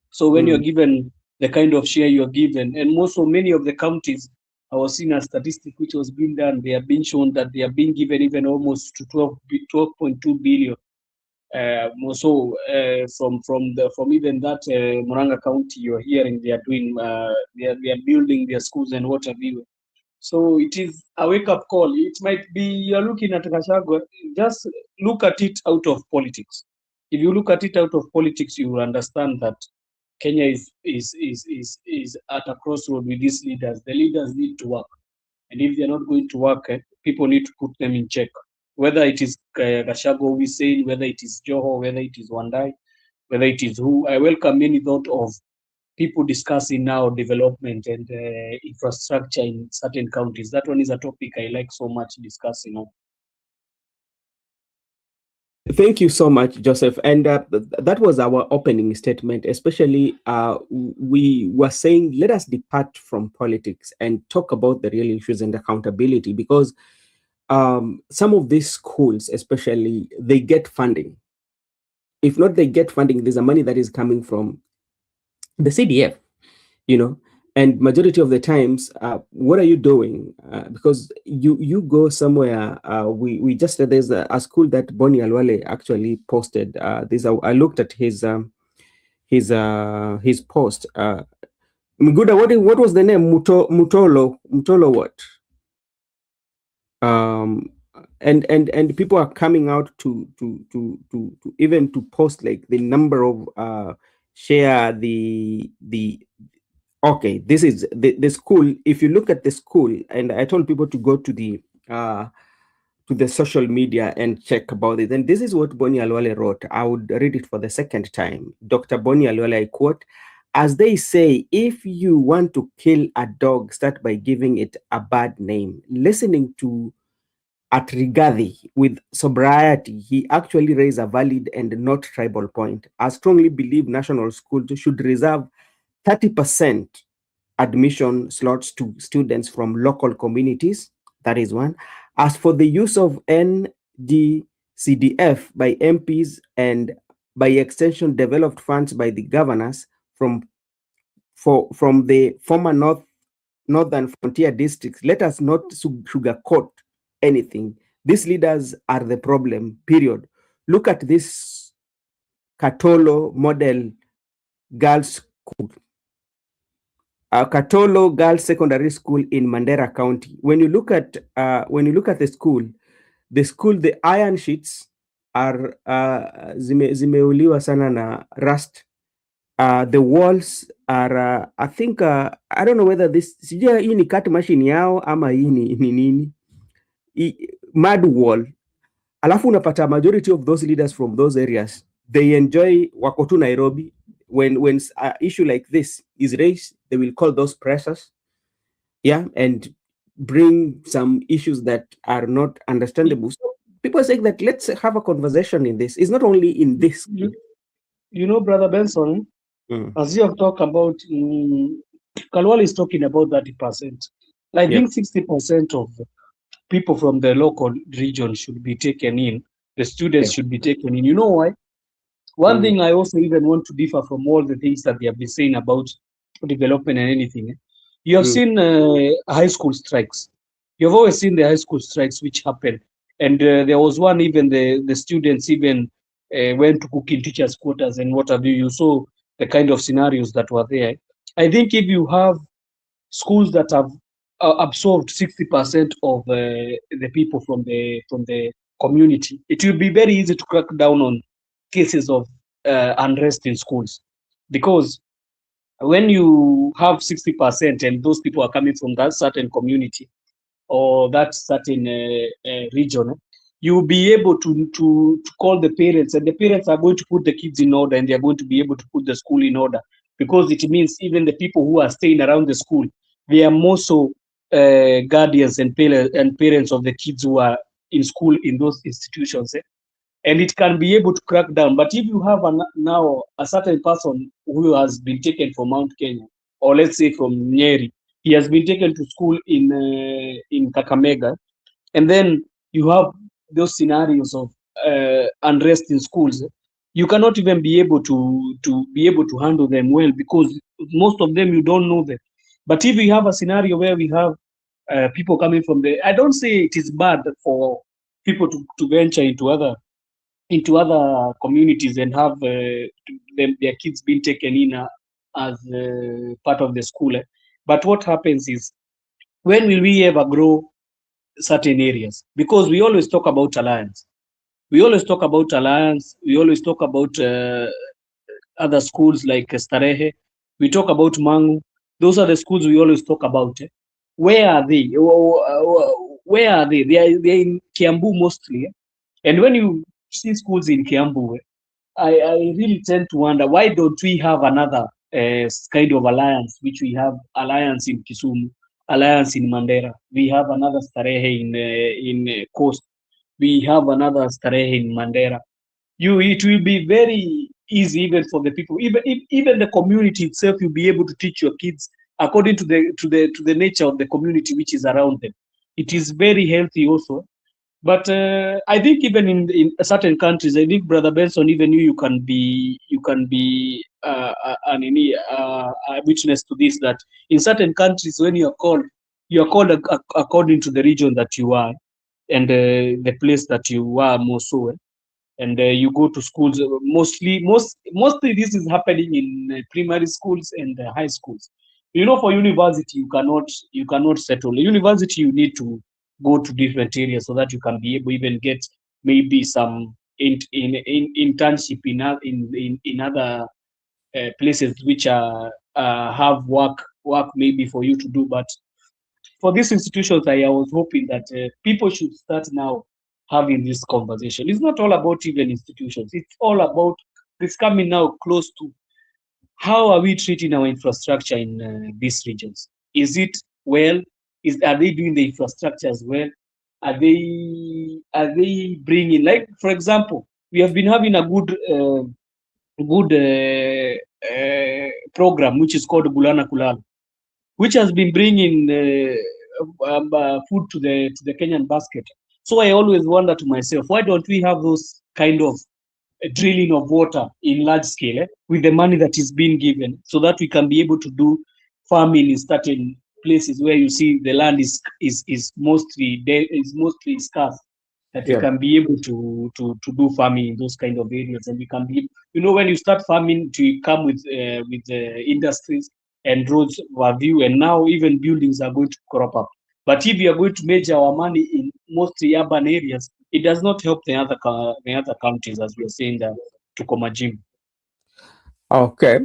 Speaker 4: So when you're given the kind of share you're given, and so many of the counties, I was seeing a statistic which was being done, they are being shown that they are being given even almost to 12.2 billion. From even that Muranga County, you're hearing they are doing, they are building their schools and what have you. So it is a wake-up call. It might be you're looking at Gachagua, just look at it out of politics. If you look at it out of politics, you will understand that Kenya is at a crossroad with these leaders. The leaders need to work. And if they're not going to work, people need to put them in check. Whether it is Gachagua we say, whether it is Joho, whether it is Wandai, whether it is who, I welcome any thought of people discussing now development and infrastructure in certain counties. That one is a topic I like so much discussing on.
Speaker 1: Thank you so much, Joseph. And that was our opening statement. Especially, we were saying, let us depart from politics and talk about the real issues and accountability, because some of these schools, especially, they get funding. If not, they get funding. There's a money that is coming from the CDF, and majority of the times, what are you doing? Because you go somewhere. We just there's a school that Bonnie Alwale actually posted. I looked at his post. Mguda, what was the name? Mutolo what? And people are coming out to even to post like the number of share the okay, this is the school. If you look at the school, and I told people to go to the social media and check about it, and this is what Bonnie Alwale wrote. I would read it for the second time. Dr. Bonnie Alwale, I quote, "As they say, if you want to kill a dog, start by giving it a bad name." Listening to at Rigathi with sobriety, he actually raised a valid and not tribal point. I strongly believe national schools should reserve 30% admission slots to students from local communities. That is one. As for the use of NGCDF by MPs and by extension developed funds by the governors from the former northern frontier districts, let us not sugarcoat anything. These leaders are the problem, period. Look at this Katolo model girls' school. Katolo Girls Secondary School in Mandera County. When you look at the school, the iron sheets are zimeuliwa sana na rust. The walls are I think I don't know whether this sijua hii ni cut machine yao ama hii ni nini, mud wall. Alafu unapata majority of those leaders from those areas, they enjoy wako tu Nairobi. When an issue like this is raised, they will call those pressers, and bring some issues that are not understandable. So people say that let's have a conversation in this. It's not only in this.
Speaker 4: You know, Brother Benson,
Speaker 1: Mm.
Speaker 4: as you have talked about, Kalwal is talking about 30%. I think 60% of people from the local region should be taken in. The students should be taken in. You know why? One thing I also even want to differ from all the things that they have been saying about development and anything. You have seen high school strikes. You've always seen the high school strikes which happen. And there was one, even the students even went to cook in teachers' quarters and what have you. You saw the kind of scenarios that were there. I think if you have schools that have absorbed 60% of the people from the community, it will be very easy to crack down on cases of unrest in schools, because when you have 60% and those people are coming from that certain community or that certain region, you will be able to call the parents, and the parents are going to put the kids in order, and they are going to be able to put the school in order, because it means even the people who are staying around the school, they are more so guardians and parents of the kids who are in school in those institutions, and it can be able to crack down. But if you have now a certain person who has been taken from Mount Kenya, or let's say from Nyeri, he has been taken to school in Kakamega, and then you have those scenarios of unrest in schools, you cannot even be able to handle them well, because most of them you don't know them. But if we have a scenario where we have people coming from I don't say it is bad for people to venture into other communities and have their kids being taken in as part of the school. But what happens is, when will we ever grow certain areas? Because we always talk about alliance. We always talk about other schools like Starehe. We talk about Mangu. Those are the schools we always talk about. Where are they? Where are they? They're in Kiambu mostly. And when you see schools in Kiambu, I really tend to wonder, why don't we have another kind of alliance, which we have alliance in Kisumu, alliance in Mandera, we have another Starehe in Coast, we have another Starehe in Mandera. It will be very easy even for the people, even the community itself. You'll be able to teach your kids according to the nature of the community which is around them. It is very healthy also. But I think even in certain countries, I think Brother Benson, even you can be a witness to this, that in certain countries, when you are called according to the region that you are, and the place that you are more so, and you go to schools. Mostly this is happening in primary schools and high schools. You know, for university, you cannot settle. University, you need to go to different areas so that you can be able even get maybe some internship in other places which have work maybe for you to do. But for these institutions, I was hoping that people should start now having this conversation. It's not all about even institutions. It's all about this coming now close to how are we treating our infrastructure in these regions? Is it well? Are they doing the infrastructure as well? Are they bringing, like, for example, we have been having a good program which is called Bulana Kulala, which has been bringing food to the Kenyan basket. So I always wonder to myself, why don't we have those kind of drilling of water in large scale with the money that is being given, so that we can be able to do farming in certain places where you see the land is mostly scarce, that we can be able to do farming in those kind of areas, and we can be, when you start farming, to come with industries, and roads were view, and now even buildings are going to crop up. But if you are going to measure our money in mostly urban areas, it does not help the other counties, as we are saying that to Komajim.
Speaker 1: Okay.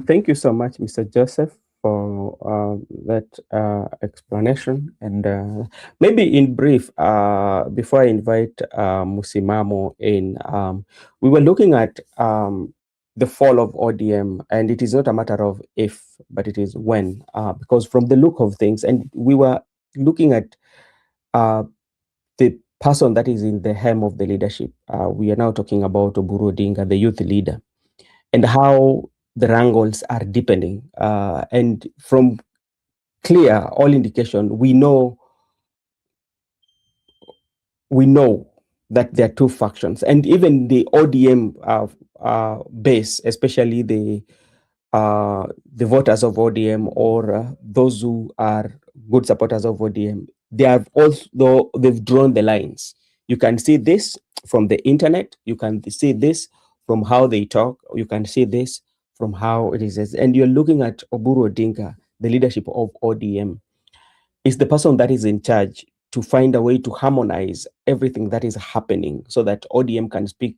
Speaker 1: Thank you so much, Mr. Joseph, for that explanation. And maybe in brief, before I invite Musimamo in, we were looking at the fall of ODM, and it is not a matter of if, but it is when, because from the look of things, and we were looking at the person that is in the helm of the leadership. We are now talking about Oburu Odinga, the youth leader, and how the wrangles are deepening. And from clear, all indication, we know that there are two factions, and even the ODM base, especially the voters of ODM, or those who are good supporters of ODM, they have also they've drawn the lines. You can see this from the internet. You can see this from how they talk. You can see this from how it is. And you're looking at Oburu Odinga, the leadership of ODM, is the person that is in charge to find a way to harmonize everything that is happening so that ODM can speak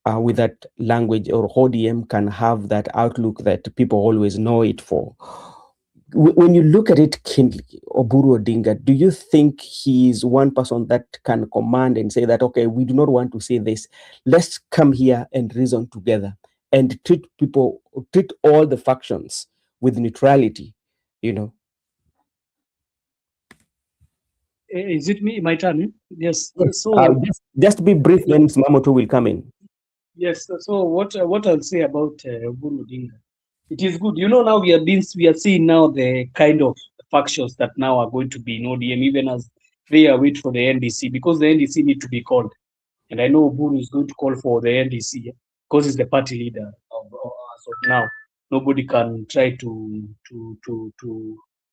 Speaker 1: with that language, or ODM can have that outlook that people always know it for. When you look at it keenly, Oburu Odinga, do you think he is one person that can command and say that, okay, we do not want to say this, let's come here and reason together and treat all the factions with neutrality, you know?
Speaker 4: Is it me? My turn? Yes.
Speaker 1: Yes.
Speaker 4: So
Speaker 1: Just be brief, then Mamoto will come in.
Speaker 4: yes. So what I'll say about Oburu Odinga, it is good. You know, now we are seeing now the kind of factions that now are going to be in ODM, even as they are wait for the NDC, because the NDC need to be called. And I know Oburu is going to call for the NDC because he's the party leader as of now. Nobody can try to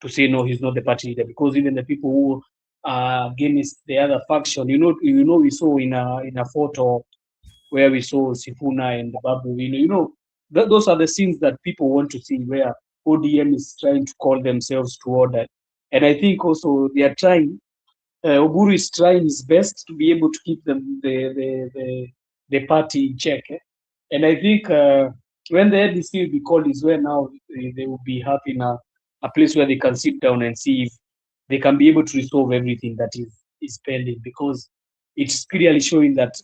Speaker 4: say no, he's not the party leader, because even the people who are against the other faction, we saw in a photo where we saw Sifuna and Babu. Those are the scenes that people want to see, where ODM is trying to call themselves to order. And I think also they are trying. Oburu is trying his best to be able to keep the party in check. And I think when the NDC will be called is where now they will be having a place where they can sit down and see if they can be able to resolve everything that is pending, because it's clearly showing that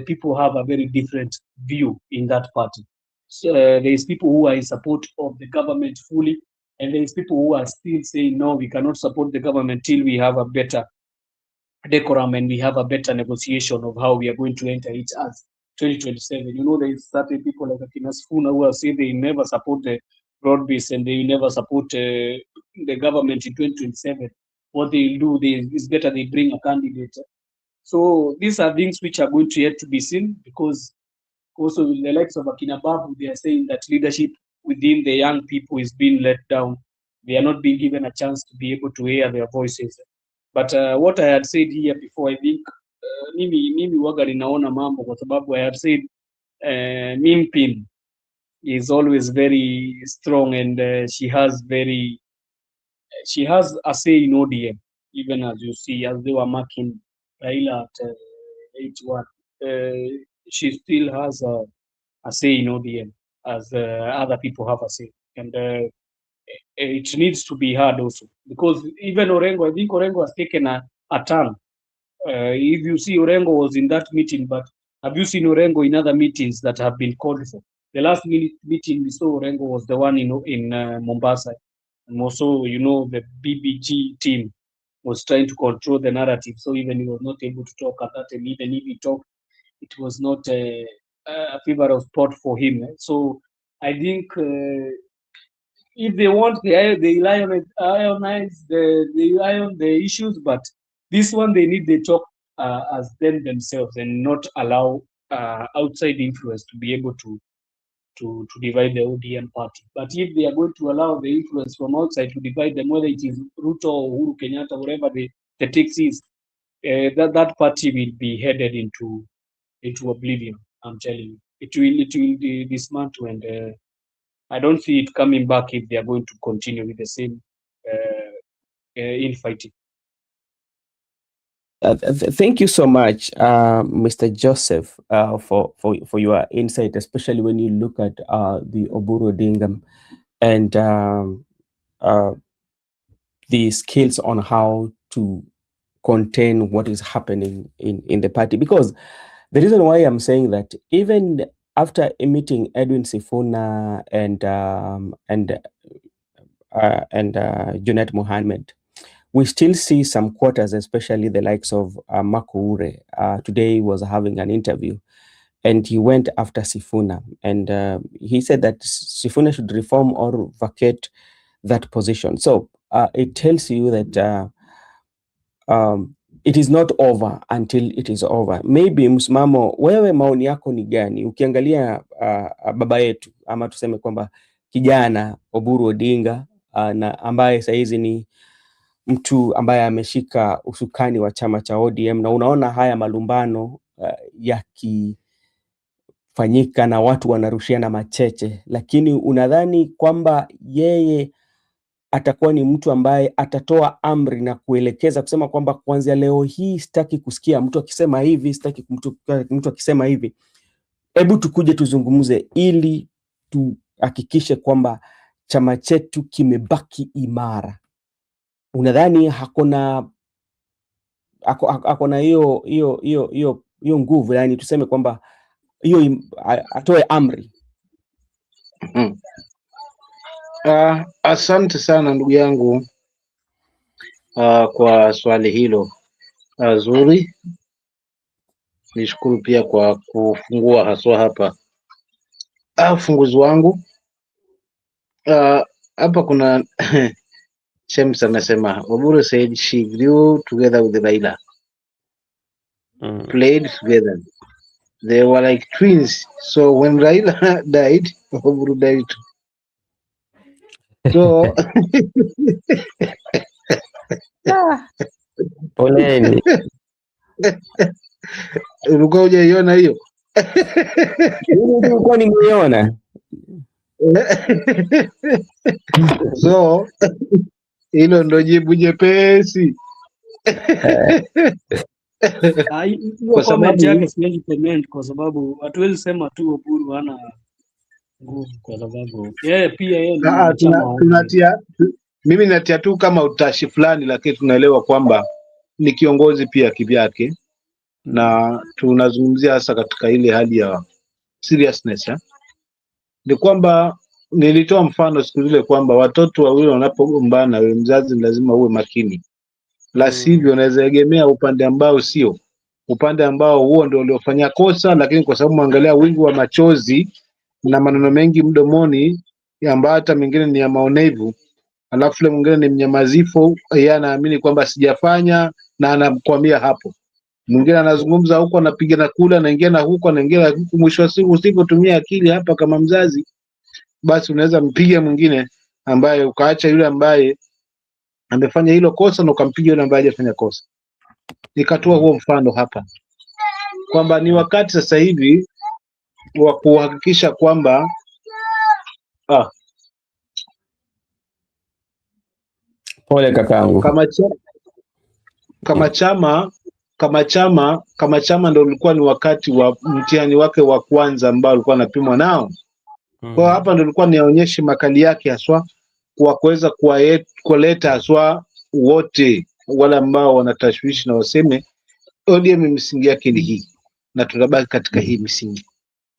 Speaker 4: people have a very different view in that party. So there is people who are in support of the government fully, and there is people who are still saying, no, we cannot support the government till we have a better decorum and we have a better negotiation of how we are going to enter it as 2027. There is certain people like Akina Sifuna who have said they never support the broad base and they never support the government in 2027. What they'll do is better they bring a candidate. So these are things which are going to yet to be seen, because also with the likes of Akina Babu, they are saying that leadership within the young people is being let down. They are not being given a chance to be able to hear their voices. But what I had said here before, I think mimi waga ninaona mambo kwa sababu I had said Mimpin is always very strong, and she has a say in ODM, even as you see, as they were marking Raila at 81. She still has a say in ODM, as other people have a say. And it needs to be heard also, because even Orengo, I think Orengo has taken a turn. If you see, Orengo was in that meeting, but have you seen Orengo in other meetings that have been called for? The last meeting we saw Orengo was the one in Mombasa. And also, the BBG team was trying to control the narrative. So even he was not able to talk at that, and even if he talked, it was not a favorable spot for him. So I think if they want, they ionize the issues, but this one they need the talk as them themselves, and not allow outside influence to be able to divide the ODM party. But if they are going to allow the influence from outside to divide them, whether it is Ruto or Uhuru Kenyatta, whatever the text is, that party will be headed into oblivion. I'm telling you, it will dismantle, and I don't see it coming back if they are going to continue with the same infighting.
Speaker 1: Thank you so much, Mr. Joseph, for your insight, especially when you look at the Oburu Odinga and the skills on how to contain what is happening in the party. Because the reason why I'm saying that, even after meeting Edwin Sifuna and Junet Mohammed, we still see some quarters, especially the likes of Makoure. Today was having an interview, and he went after Sifuna, and he said that Sifuna should reform or vacate that position. So it tells you that it is not over until it is over. Maybe msimamo, wewe maoni yako ni gani? Ukiangalia baba yetu, ama tuseme kwamba kijana Oburu Odinga na ambaye saizi ni mtu ambaye ameshika usukani wa chama cha ODM, na unaona haya malumbano yakifanyika na watu wanarushiana macheche, lakini unadhani kwamba yeye atakuwa ni mtu ambaye atatoa amri na kuelekeza kusema kwamba kuanzia leo hii sitaki kusikia mtu akisema hivi, sitaki mtu akisema hivi, hebu tukuje tuzungumze ili tuhakikishe kwamba chama chetu kimebaki imara? Unadhani hakuna hiyo nguvu, yani tuseme kwamba hiyo atoe amri?
Speaker 3: Asante sana ndugu yangu kwa swali hilo zuri. Nishukuru pia kwa kufungua haswa hapa ufunguzi wangu. Hapa kuna Shems amesema Oburu said she grew together with Raila, played together, they were like twins, so when Raila died, Oburu died too. So
Speaker 1: poleni.
Speaker 3: ulikuwa hujaiona hiyo?
Speaker 1: Ulikuwa nimeiona.
Speaker 3: So hilo ndo jibu jepesi.
Speaker 4: Kwa comment yake siwezi comment kwa sababu hatuwezi sema tu Oburu hana nguvu, kwa sababu pia yeye
Speaker 3: tunatia, mimi natia tu kama utashi fulani, lakini tunaelewa kwamba ni kiongozi pia kivyake, na tunazungumzia hasa katika ile hali ya seriousness. Ni kwamba nilitoa mfano siku zile kwamba watoto wawili wanapogombana, wewe mzazi lazima uwe makini, la sivyo unaweza egemea upande ambao sio upande ambao huo ndio uliofanya kosa, lakini kwa sababu muangalia wingi wa machozi na maneno mengi mdomoni ambayo hata mengine ni ya maonevu, alafu yule mwingine ni mnyamazifu, yeye anaamini kwamba sijafanya na anakwamia hapo. Mwingine anazungumza huko, anapiga na kula, anaingia na huko, anaingia na huko. Mwisho wa siku usipotumia akili hapa kama mzazi, basi unaweza mpiga mwingine ambaye ukaacha yule ambaye amefanya hilo kosa na ukampiga yule ambaye hajafanya kosa. Nikatoa huo mfano hapa kwamba ni wakati sasa hivi wa kuhakikisha kwamba
Speaker 1: pole kakangu,
Speaker 3: kama chama ndio ulikuwa ni wakati wa mtihani wake wa kwanza ambao alikuwa anapimwa nao. Kwa hapa ndio ilikuwa nionyeshe makali yake haswa kwa kuweza kuleta haswa wote wale ambao wanatashwishi na waseme ODM misingi yake ni hii na tunabaki katika hii misingi.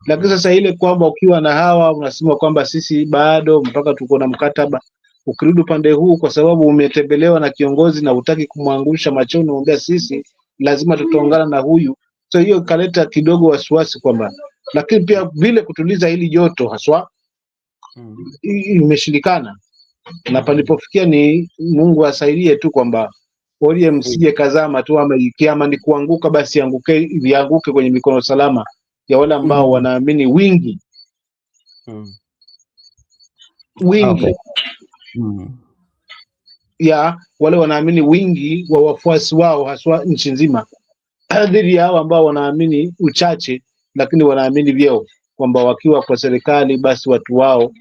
Speaker 3: Lakini sasa ile kwamba ukiwa na hawa unasema kwamba sisi bado mpaka tuko na mkataba, ukirudi upande huu kwa sababu umetembelewa na kiongozi na hutaki kumwangusha machoni, unaongea sisi lazima tutaungana na huyu. So hiyo kaleta kidogo wasiwasi kwamba, lakini pia vile kutuliza hili joto haswa imeshindikana, na palipofikia ni Mungu asaidie tu kwamba ODM msije kazama tu, ama ikiama ni kuanguka basi vianguke kwenye mikono salama ya wale ambao wanaamini wingi
Speaker 1: Okay.
Speaker 3: ya wale wanaamini wingi wa wafuasi wao haswa nchi nzima dhidi ya hao ambao wanaamini uchache, lakini wanaamini vyeo kwamba wakiwa kwa serikali basi watu wao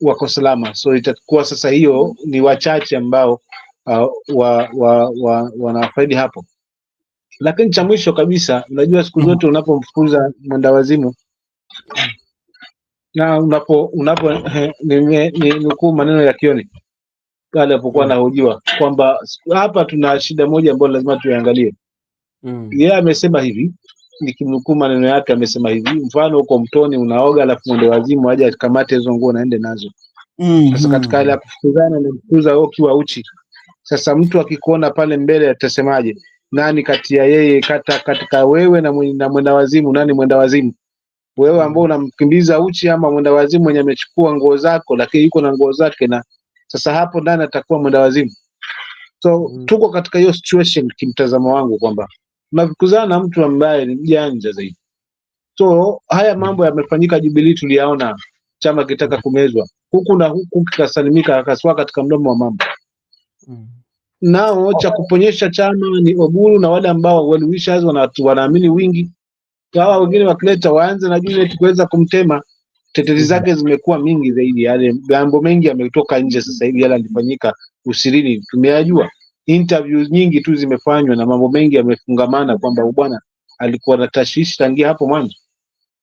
Speaker 3: wako salama. So itakuwa sasa hiyo ni wachache ambao wanafaidi hapo. Lakini cha mwisho kabisa, unajua siku zote unapomfukuza mwendawazimu na nukuu maneno ya Kioni pale alipokuwa anahojiwa kwamba hapa tuna shida moja ambayo lazima tuiangalie. Yeye amesema hivi, nikimnukuu maneno yake, amesema hivi, mfano uko mtoni unaoga, alafu mwendawazimu aje akamate hizo nguo naende nazo. Sasa katika ile ya kufukuzana na kufukuza ukiwa uchi, sasa mtu akikuona pale mbele atasemaje? Nani kati ya yeye katika wewe na mwendawazimu, nani mwendawazimu? Wewe ambao unamkimbiza uchi, ama mwendawazimu mwenye amechukua nguo zako lakini yuko na nguo zake? Na sasa hapo ndani atakuwa mwendawazimu. So tuko katika hiyo situation kimtazamo wangu kwamba tunafukuzana na mtu ambaye ni mjanja zaidi. So haya mambo yamefanyika Jubilee, tuliyaona chama kitaka kumezwa huku na huku, kikasalimika akaswa katika mdomo wa mambo. Nao cha kuponyesha chama ni Oburu na wale ambao well wishers wanaamini wingi. Hawa wengine wakileta waanze na Juliet kuweza kumtema. Tetezi zake zimekuwa mingi zaidi, yale mambo mengi yametoka nje sasa hivi, yale yalifanyika usirini tumeyajua. Interviews nyingi tu zimefanywa na mambo mengi yamefungamana kwamba bwana alikuwa na tashwishi tangia hapo mwanzo.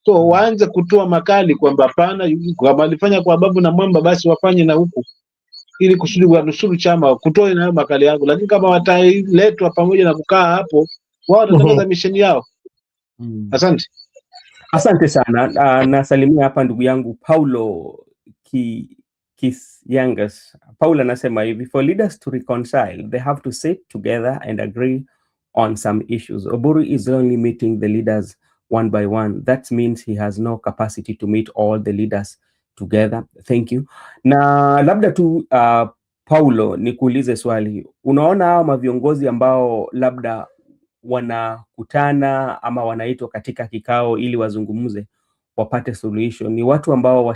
Speaker 3: So waanze kutoa makali kwamba hapana, kama alifanya kwa Babu na Mwamba basi wafanye na huku, ili kusudi wanusuru chama, kutoa na makali yao. Lakini kama wataletwa pamoja na kukaa hapo, wao watatangaza misheni yao.
Speaker 1: Asante sana. Nasalimia hapa ndugu yangu Paulo Kisyangas. Paulo anasema hivi, for leaders to reconcile they have to sit together and agree on some issues. Oburu is only meeting the leaders one by one. That means he has no capacity to meet all the leaders together. Thank you. Na labda tu Paulo, nikuulize swali. Unaona hao maviongozi ambao labda wanakutana ama wanaitwa katika kikao ili wazungumuze wapate suluhisho, ni watu ambao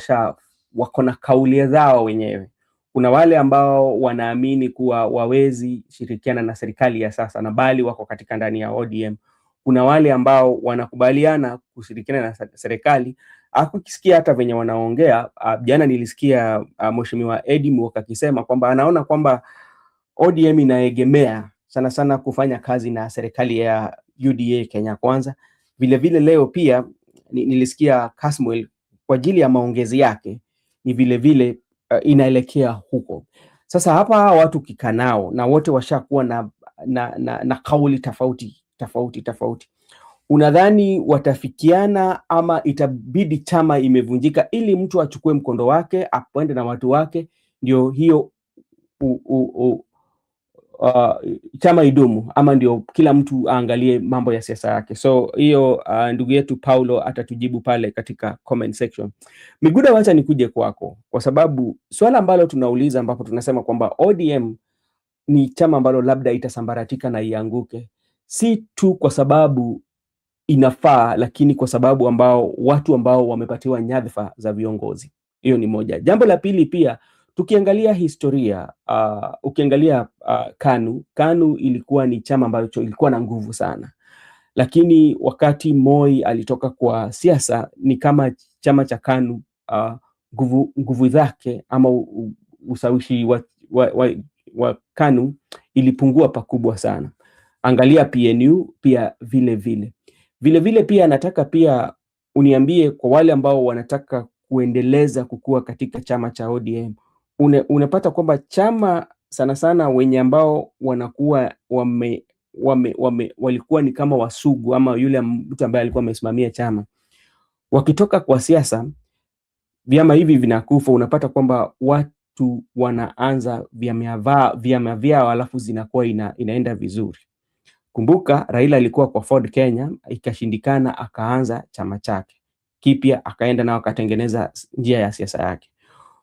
Speaker 1: wako na kauli zao wenyewe? Kuna wale ambao wanaamini kuwa wawezi shirikiana na serikali ya sasa na bali wako katika ndani ya ODM. Kuna wale ambao wanakubaliana kushirikiana na serikali. Akisikia hata venye wanaongea, jana nilisikia Mheshimiwa Eddie Mwoka akisema kwamba anaona kwamba ODM inaegemea sana sana kufanya kazi na serikali ya UDA Kenya Kwanza. Vile vile leo pia nilisikia Kasmuel kwa ajili ya maongezi yake ni vile vile inaelekea huko. Sasa hapa watu kikanao na wote washakuwa na kauli tofauti. Unadhani watafikiana ama itabidi chama imevunjika ili mtu achukue mkondo wake apende na watu wake ndio hiyo chama idumu, ama ndio kila mtu aangalie mambo ya siasa yake? So hiyo ndugu yetu Paulo atatujibu pale katika comment section. Miguda, wacha nikuje kwako, kwa sababu swala ambalo tunauliza ambapo tunasema kwamba ODM ni chama ambalo labda itasambaratika na ianguke, si tu kwa sababu inafaa, lakini kwa sababu watu ambao wamepatiwa nyadhifa za viongozi. Hiyo ni moja. Jambo la pili pia, tukiangalia historia, ukiangalia KANU ilikuwa ni chama ambacho ilikuwa na nguvu sana, lakini wakati Moi alitoka kwa siasa, ni kama chama cha KANU nguvu zake ama ushawishi wa KANU ilipungua pakubwa sana. Angalia PNU pia vile vile pia. Nataka pia uniambie kwa wale ambao wanataka kuendeleza kukua katika chama cha ODM, unapata kwamba chama sana sana wenye ambao wanakuwa walikuwa ni kama wasugu ama yule mtu ambaye alikuwa amesimamia chama, wakitoka kwa siasa vyama hivi vinakufa. Unapata kwamba watu wanaanza vyama vyao alafu zinakuwa inaenda vizuri. Kumbuka Raila alikuwa kwa Ford Kenya, ikashindikana, akaanza chama chake kipya, akaenda nao akatengeneza njia ya siasa yake.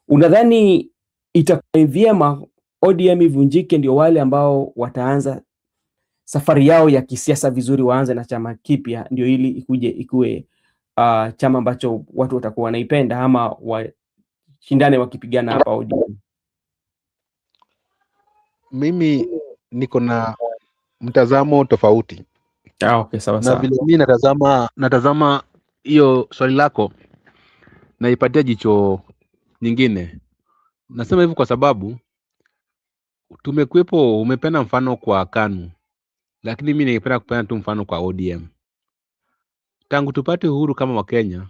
Speaker 1: Unadhani itakuwa vyema ODM ivunjike ndio wale ambao wataanza safari yao ya kisiasa vizuri waanze na chama kipya ndio ili ikue chama ambacho watu watakuwa wanaipenda, ama washindane wakipigana hapa ODM?
Speaker 2: Mimi niko na mtazamo tofauti.
Speaker 1: Okay, sawa sawa.
Speaker 2: Na vile mimi natazama hiyo swali lako naipatia jicho nyingine. Nasema hivyo kwa sababu tumekuwepo, umependa mfano kwa KANU, lakini mimi ningependa kupenda tu mfano kwa ODM. Tangu tupate uhuru kama Wakenya,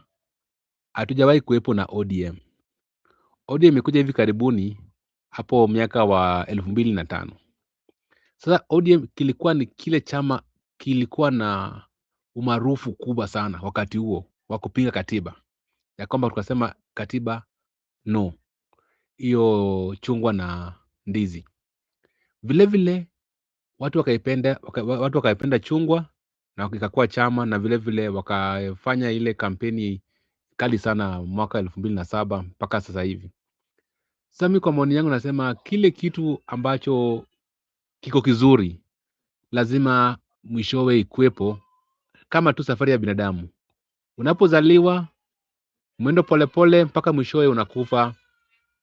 Speaker 2: hatujawahi kuwepo na ODM. ODM imekuja hivi karibuni hapo miaka wa 2005. Sasa ODM kilikuwa ni kile chama kilikuwa na umaarufu kubwa sana wakati huo wa kupinga katiba, ya kwamba tukasema katiba no, hiyo chungwa na ndizi. Vile vile watu wakaipenda chungwa na ikakuwa chama, na vile vile wakafanya ile kampeni kali sana mwaka 2007 mpaka sasa hivi. Sasa mimi kwa maoni yangu nasema kile kitu ambacho kiko kizuri lazima mwishowe ikuwepo, kama tu safari ya binadamu. Unapozaliwa mwendo polepole mpaka mwishowe unakufa,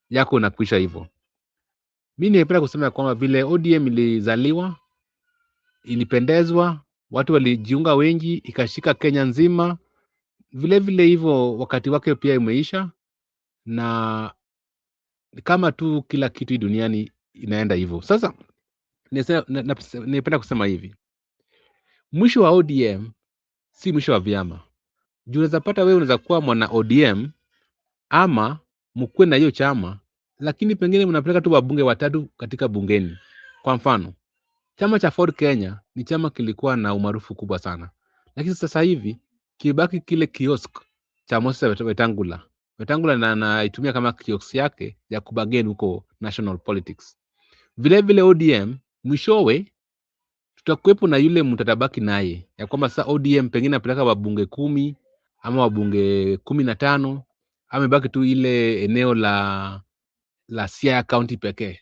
Speaker 2: yako unakwisha hivyo. Mimi ningependa kusema kwamba vile ODM ilizaliwa, ilipendezwa, watu walijiunga wengi, ikashika Kenya nzima. Vile vile hivyo wakati wake pia imeisha, na kama tu kila kitu duniani inaenda hivyo. Sasa ningependa kusema hivi, mwisho wa ODM si mwisho wa vyama. Juu unaweza pata wewe unaweza kuwa mwana ODM ama mkuwe na hiyo chama, lakini pengine mnapeleka tu wabunge watatu katika bungeni. Kwa mfano, chama cha Ford Kenya ni chama kilikuwa na umaarufu kubwa sana, lakini sasa hivi kibaki kile kiosk cha Moses Wetangula. Wetangula na anaitumia kama kiosk yake ya kubagain huko national politics. Vile vile ODM mwishowe tutakuwepo na yule mtatabaki naye, ya kwamba sasa ODM pengine apeleka wabunge 10 ama wabunge 15, amebaki tu ile eneo la Siaya County pekee.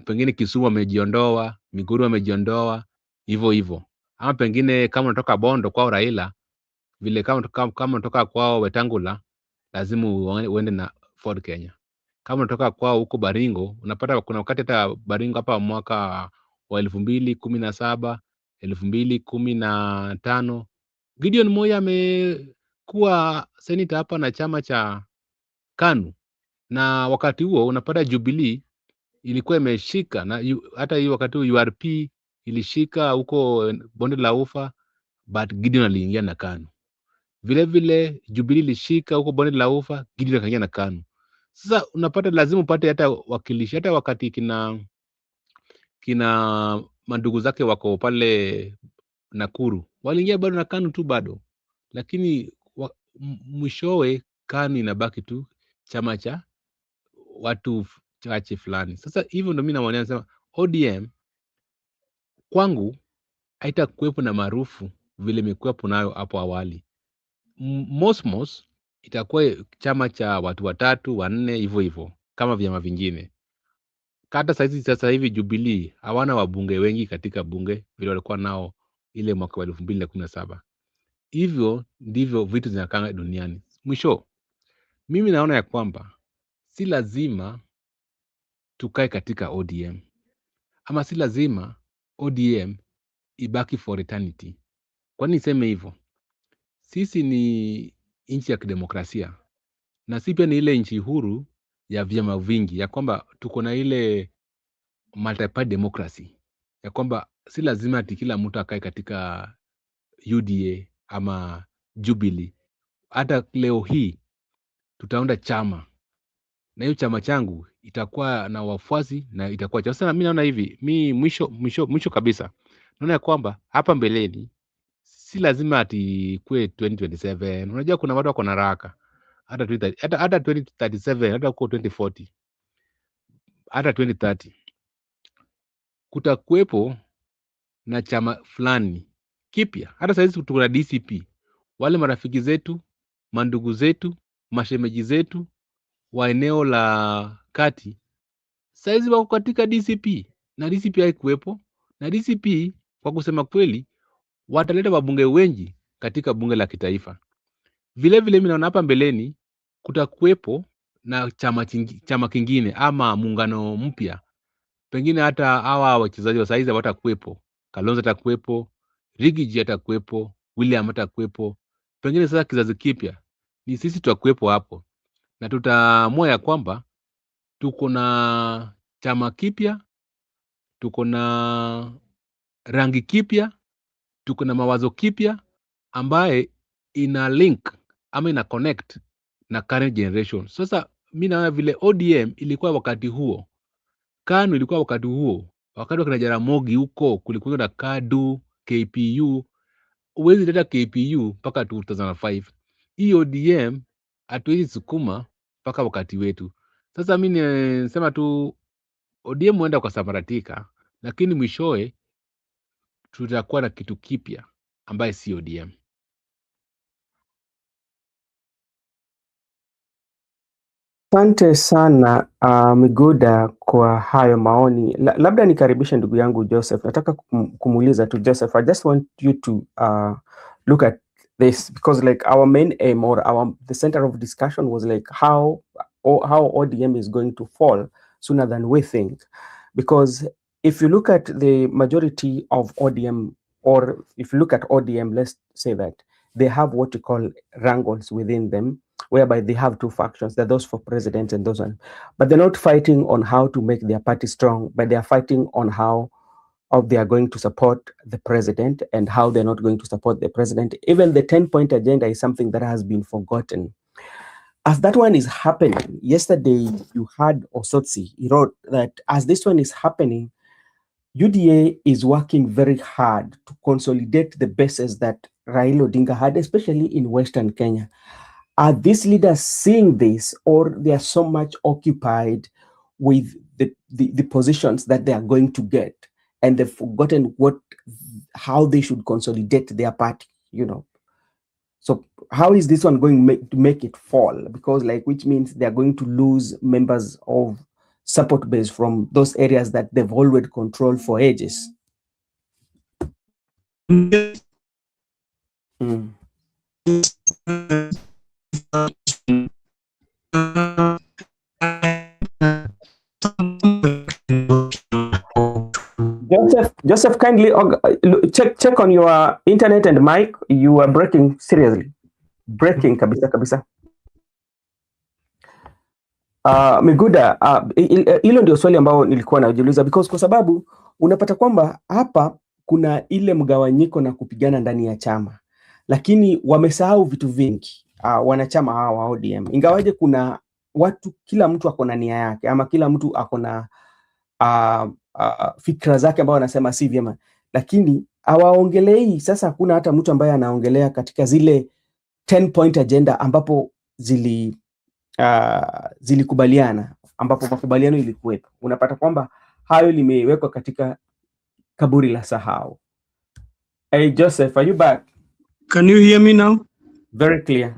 Speaker 2: Pengine Kisumu amejiondoa, Miguru amejiondoa, hivyo hivyo. Ama pengine kama unatoka Bondo kwao Raila, vile kama unatoka kwao Wetangula, lazima uende na Ford Kenya. Kama unatoka kwao huko Baringo, unapata kuna wakati hata Baringo hapa mwaka wa 2017, 2015, Gideon Moi amekuwa senator hapa na chama cha KANU, na wakati huo unapata Jubilee ilikuwa imeshika, na hata hiyo wakati huo URP ilishika huko Bonde la Ufa, but Gideon aliingia na KANU. Vile vile Jubilee ilishika huko Bonde la Ufa, Gideon akaingia na KANU. Sasa unapata lazima upate hata wakilishi, hata wakati kina mandugu zake wako pale Nakuru, waliingia bado na KANU tu bado, lakini mwishowe KANU inabaki tu chama cha watu chache fulani. Sasa hivyo ndio mimi naona nasema ODM kwangu haitakuwepo na maarufu vile imekuwepo nayo hapo awali. Most itakuwa chama cha watu watatu, wanne, hivyo hivyo kama vyama vingine. Hata sasa hivi Jubilee hawana wabunge wengi katika bunge vile walikuwa nao ile mwaka wa 2017. Hivyo ndivyo vitu zinakanga duniani. Mwisho, mimi naona ya kwamba si lazima tukae katika ODM, ama si lazima ODM ibaki for eternity. Kwani niseme hivyo? Sisi ni nchi ya kidemokrasia, na si pia ni ile nchi huru ya vyama vingi, ya kwamba tuko na ile multi-party democracy, ya kwamba si lazima ati kila mtu akae katika UDA ama Jubilee. Hata leo hii tutaunda chama, na hiyo chama changu itakuwa na wafuasi na itakuwa cha. Sasa mimi naona hivi, mwisho kabisa naona ya kwamba hapa mbeleni si lazima ati kwe 2027. Unajua kuna watu wako na haraka, hata 2037, hata huko 2040, hata 2030 kutakuwepo na chama fulani kipya. Hata sasa hivi tuko na DCP, wale marafiki zetu, mandugu zetu, mashemeji zetu wa eneo la kati saizi wako katika DCP, na DCP haikuwepo, na DCP kwa kusema kweli wataleta wabunge wengi katika bunge la kitaifa. Vile vile mimi naona hapa mbeleni kutakuwepo na chama kingine ama muungano mpya. Pengine hata hawa wachezaji wa saizi watakuwepo, Kalonzo atakuwepo, Rigiji atakuwepo, William atakuwepo. Pengine sasa kizazi kipya ni sisi tutakuwepo hapo, na tutaamua ya kwamba tuko na chama kipya, tuko na rangi kipya, tuko na mawazo kipya ambaye ina link ama ina connect na current generation. Sasa mimi naona vile ODM ilikuwa wakati huo, KANU ilikuwa wakati huo, wakati wa kina Jaramogi huko kulikuwa na KADU, KPU. Huwezi leta KPU mpaka 2005. Hii ODM hatuwezi sukuma mpaka wakati wetu. Sasa mimi nisema tu ODM huenda kwa samaratika, lakini mwishowe tutakuwa na kitu kipya ambaye si ODM.
Speaker 1: Asante sana Miguda kwa hayo maoni. Labda nikaribishe ndugu yangu Joseph. Nataka kumuuliza tu Joseph, I just want you to look at this because like our main aim or the center of discussion was like how ODM is going to fall sooner than we think. Because if you look at the majority of ODM, or if you look at ODM, let's say that they have what you call wrangles within them, whereby they have two factions, they're those for president and those one. But they're not fighting on how to make their party strong, but they are fighting on how they are going to support the president and how they're not going to support the president. Even the 10-point agenda is something that has been forgotten. As that one is happening, yesterday you had Osotsi, he wrote that as this one is happening, UDA is working very hard to consolidate the bases that Raila Odinga had, especially in Western Kenya. Are these leaders seeing this, or they are so much occupied with the positions that they are going to get, and they've forgotten how they should consolidate their party, you know? So how is this one going to make it fall? Because which means they are going to lose members of support base from those areas that they've already controlled for ages. Joseph, kindly check on your internet and mic. You are breaking seriously. Breaking kabisa. Miguda, hilo ndio swali ambao nilikuwa najiuliza, because kwa sababu unapata kwamba hapa kuna ile mgawanyiko na kupigana ndani ya chama, lakini wamesahau vitu vingi wanachama hawa wa ODM. Ingawaje kuna watu, kila mtu ako na nia yake, ama kila mtu ako na fikra zake ambao wanasema si vyema, lakini hawaongelei. Sasa hakuna hata mtu ambaye anaongelea katika zile 10-point agenda ambapo zilikubaliana, ambapo makubaliano ilikuwepo. Unapata kwamba hayo limewekwa katika kaburi la sahau. Hey Joseph, are you back?
Speaker 4: Can you hear me now?
Speaker 1: Very clear.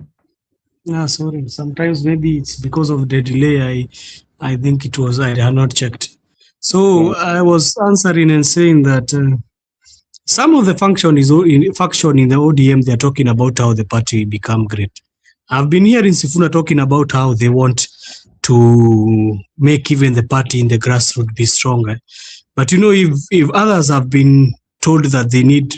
Speaker 4: Sorry, sometimes maybe it's because of the delay. I think it was, I had not checked. So I was answering and saying that some of the faction in the ODM, they're talking about how the party become great. I've been hearing Sifuna talking about how they want to make even the party in the grassroots be stronger. But you know, if others have been told that they need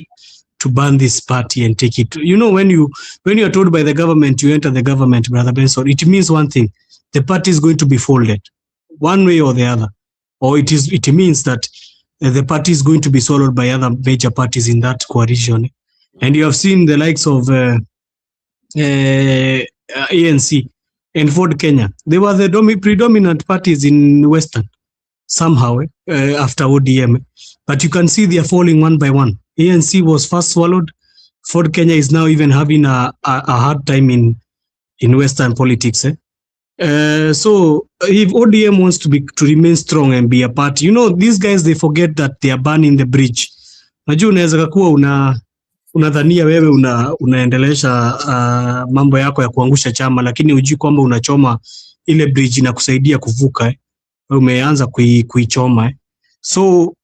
Speaker 4: to ban this party and take it, you know, when you are told by the government you enter the government, Brother Benson, it means one thing: the party is going to be folded, one way or the other, or it means that the party is going to be swallowed by other major parties in that coalition. And you have seen the likes of ANC and Ford Kenya. They were the predominant parties in Western somehow after ODM, but you can see they are falling one by one. ANC was first swallowed. Ford Kenya is now even having a hard time in Western politics. So if ODM wants to remain strong and be a party, you know, these guys, they forget that they are burning the bridge. Najua unaweza kuwa unadhania wewe unaendelesha mambo yako ya kuangusha chama, lakini hujui kwamba unachoma ile bridge na kusaidia kuvuka. Umeanza kuichoma. So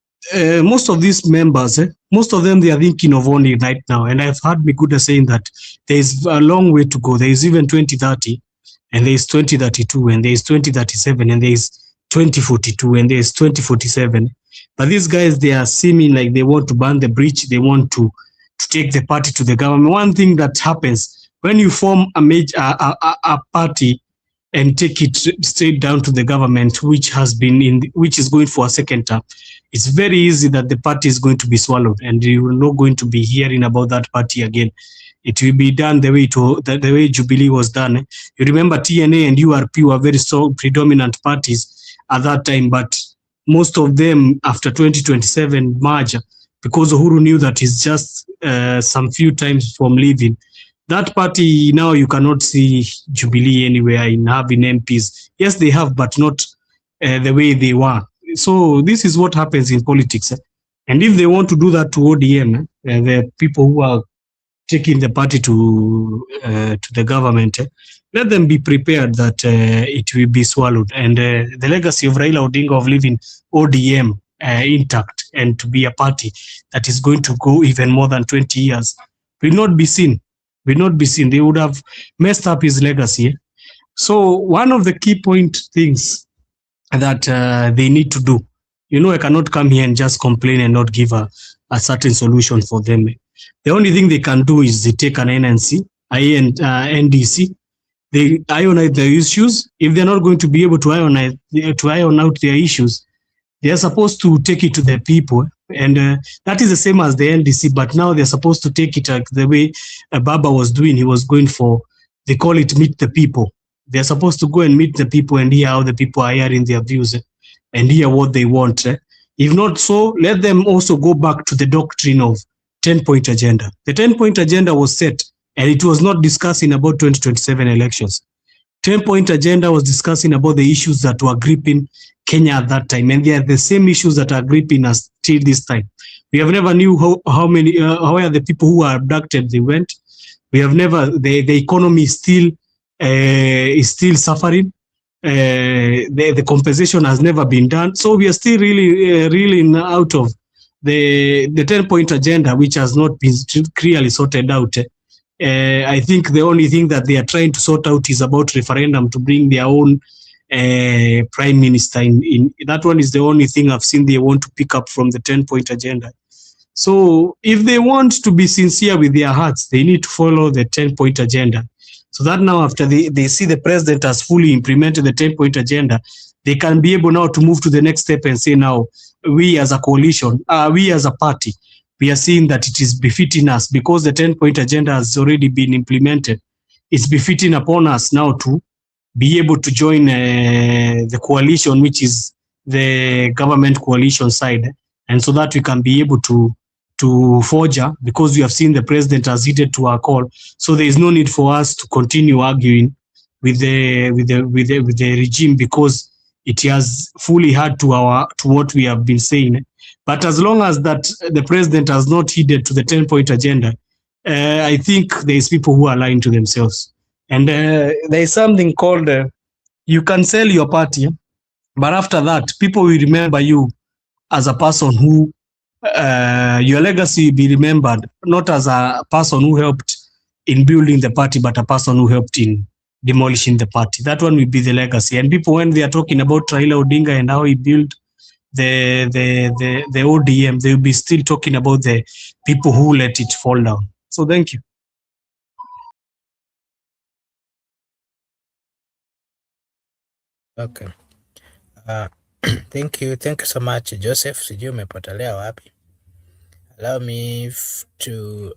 Speaker 4: most of these members, most of them, they are thinking of only right now. And I've heard Miguda saying that there is a long way to go. There is even 2030, and there is 2032, and there is 2037, and there is 2042, and there is 2047. But these guys, they are seeming like they want to burn the bridge. They want to take the party to the government. One thing that happens when you form a party and take it straight down to the government, which has been which is going for a second term, it's very easy that the party is going to be swallowed, and you are not going to be hearing about that party again. It will be done the way the way Jubilee was done. You remember TNA and URP were very strong, predominant parties at that time, but most of them after 2027 merge, because Uhuru knew that he's just some few times from leaving. That party now you cannot see Jubilee anywhere in having MPs. Yes, they have, but not the way they were. So this is what happens in politics. And if they want to do that to ODM, the people who are taking the party to the government, let them be prepared that it will be swallowed. And the legacy of Raila Odinga of leaving ODM intact and to be a party that is going to go even more than 20 years will not be seen. Will not be seen. They would have messed up his legacy. So one of the key things that they need to do, I cannot come here and just complain and not give a certain solution for them. The only thing they can do is they take an NDC, they ionize their issues. If they're not going to be able to iron out their issues, they are supposed to take it to the people. And that is the same as the NDC, but now they're supposed to take it the way Baba was doing. He was going for, they call it meet the people. They're supposed to go and meet the people and hear how the people are hearing their views and hear what they want. If not so, let them also go back to the doctrine of 10-point agenda. The 10-point agenda was set, and it was not discussing about 2027 elections. 10-point agenda was discussing about the issues that were gripping Kenya at that time, and they are the same issues that are gripping us till this time. We have never knew how are the people who were abducted, they went. We have never, the economy is still suffering. The compensation has never been done. So we are still really reeling out of the 10-point agenda, which has not been clearly sorted out. I think the only thing that they are trying to sort out is about referendum to bring their own prime minister in. That one is the only thing I've seen they want to pick up from the 10-point agenda. So if they want to be sincere with their hearts, they need to follow the 10-point agenda. So that now after they see the president has fully implemented the 10-point agenda, they can be able now to move to the next step and say, now, we as a coalition, we as a party, we are seeing that it is befitting us because the 10-point agenda has already been implemented. It's befitting upon us now to be able to join the coalition, which is the government coalition side. And so that we can be able to forge, because we have seen the president has heeded to our call. So there is no need for us to continue arguing with the regime, because it has fully heard to what we have been saying. But as long as that the president has not heeded to the 10-point agenda, I think there is people who are lying to themselves. And there is something called you can sell your party, but after that, people will remember you as a person who your legacy will be remembered not as a person who helped in building the party, but a person who helped in demolishing the party. That one will be the legacy. And people, when they are talking about Raila Odinga and how he built the ODM, they will be still talking about the people who let it fall down. So thank you.
Speaker 5: Okay. Thank you so much, Joseph. Sijui umepotelea wapi. Allow me to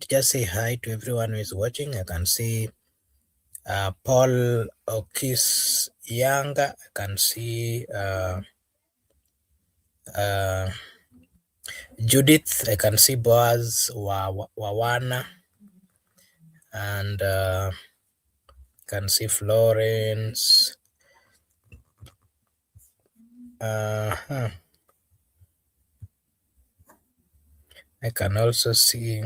Speaker 5: just say hi to everyone who is watching. I can see Paul Okis Yanga. I can see Judith. I can see Boaz Wawana, and can see Florence. I can also see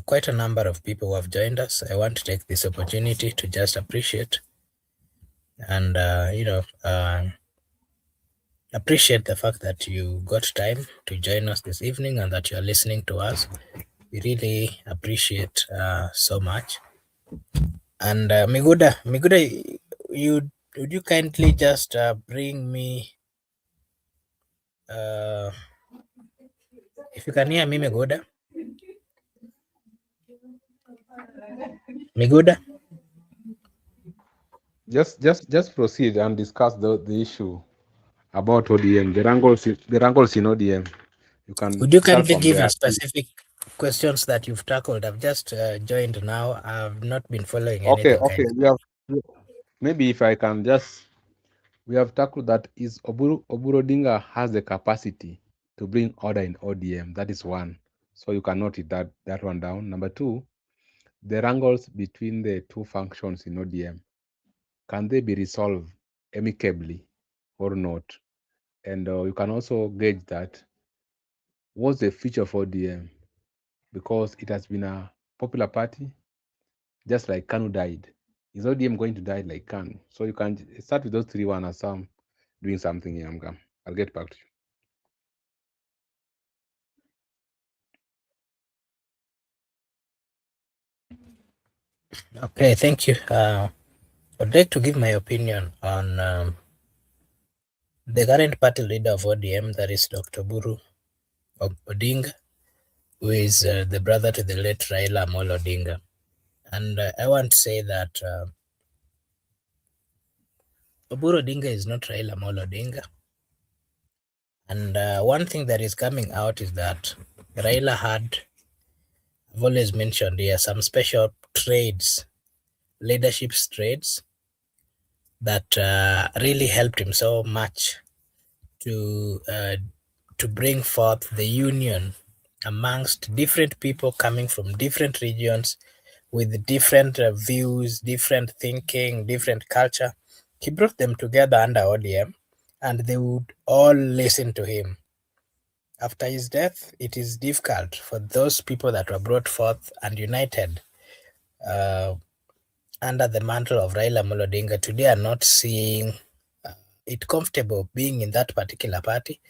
Speaker 5: quite a number of people who have joined us. I want to take this opportunity to just appreciate and appreciate the fact that you got time to join us this evening and that you are listening to us. We really appreciate so much. And Miguda, would you kindly just bring me, if you can hear me, Miguda? Miguda?
Speaker 2: Just proceed and discuss the issue about ODM, the wrangles in ODM. You can
Speaker 5: Would you
Speaker 2: start
Speaker 5: kindly
Speaker 2: from
Speaker 5: give
Speaker 2: there.
Speaker 5: a specific questions that you've tackled? I've just joined now. I've not been following
Speaker 2: Okay,
Speaker 5: anything
Speaker 2: okay.
Speaker 5: kind.
Speaker 2: Maybe if I can just, we have tackled that is Oburu Odinga has the capacity to bring order in ODM. That is one. So you can note it, that one down. Number two, the wrangles between the two functions in ODM, can they be resolved amicably or not? And you can also gauge that, what's the future for ODM? Because it has been a popular party, just like KANU died. Is ODM going to die like KANU? So you can start with those three one as some doing something here. I'll get back to you.
Speaker 5: Okay, thank you. I'd like to give my opinion on the current party leader of ODM, that is Dr. Buru Odinga, who is the brother to the late Raila Amolo Odinga. And I want to say that Oburu Odinga is not Raila Amolo Odinga. And one thing that is coming out is that Raila had, I've always mentioned here, some special traits, leadership traits that really helped him so much to bring forth the union amongst different people coming from different regions with different views, different thinking, different culture. He brought them together under ODM, and they would all listen to him. After his death, it is difficult for those people that were brought forth and united under the mantle of Raila Amolo Odinga today are not seeing it comfortable being in that particular party.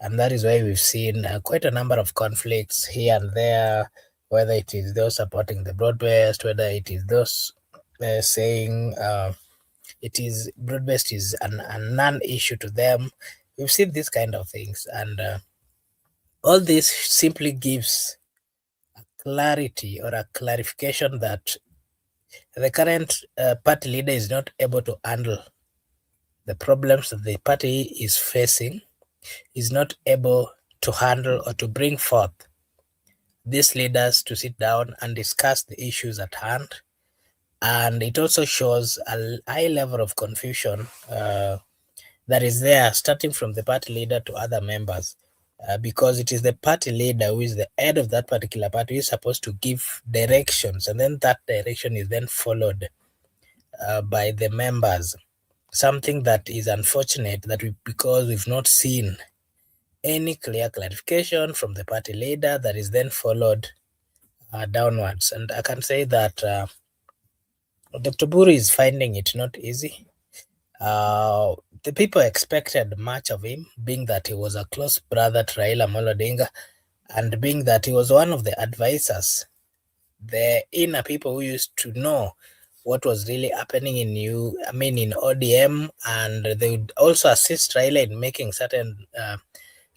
Speaker 5: And that is why we've seen quite a number of conflicts here and there, whether it is those supporting the broad-based, whether it is those saying it is broad-based is a non-issue to them. We've seen these kind of things, and all this simply gives clarity or a clarification that the current party leader is not able to handle the problems that the party is facing, is not able to handle or to bring forth these leaders to sit down and discuss the issues at hand. And it also shows a high level of confusion that is there, starting from the party leader to other members. Because it is the party leader who is the head of that particular party who is supposed to give directions, and then that direction is then followed by the members. Something that is unfortunate that because we've not seen any clear clarification from the party leader that is then followed downwards. And I can say that Dr. Buri is finding it not easy. The people expected much of him, being that he was a close brother to Raila Amolo Odinga, and being that he was one of the advisors, the inner people who used to know what was really happening in ODM, and they would also assist Raila in making certain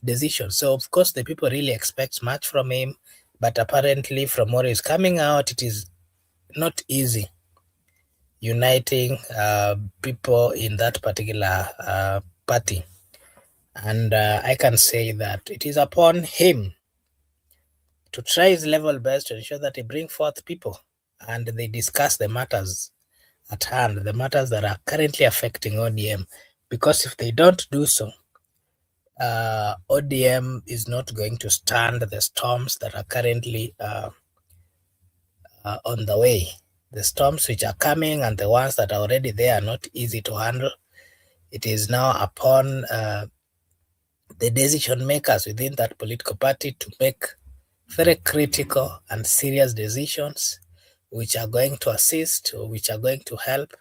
Speaker 5: decisions. So of course the people really expect much from him, but apparently from what is coming out, it is not easy uniting people in that particular party. And I can say that it is upon him to try his level best to ensure that he bring forth people and they discuss the matters at hand, the matters that are currently affecting ODM. Because if they don't do so, ODM is not going to stand the storms that are currently on the way. The storms which are coming and the ones that are already there are not easy to handle. It is now upon the decision makers within that political party to make very critical and serious decisions which are going to assist or which are going to help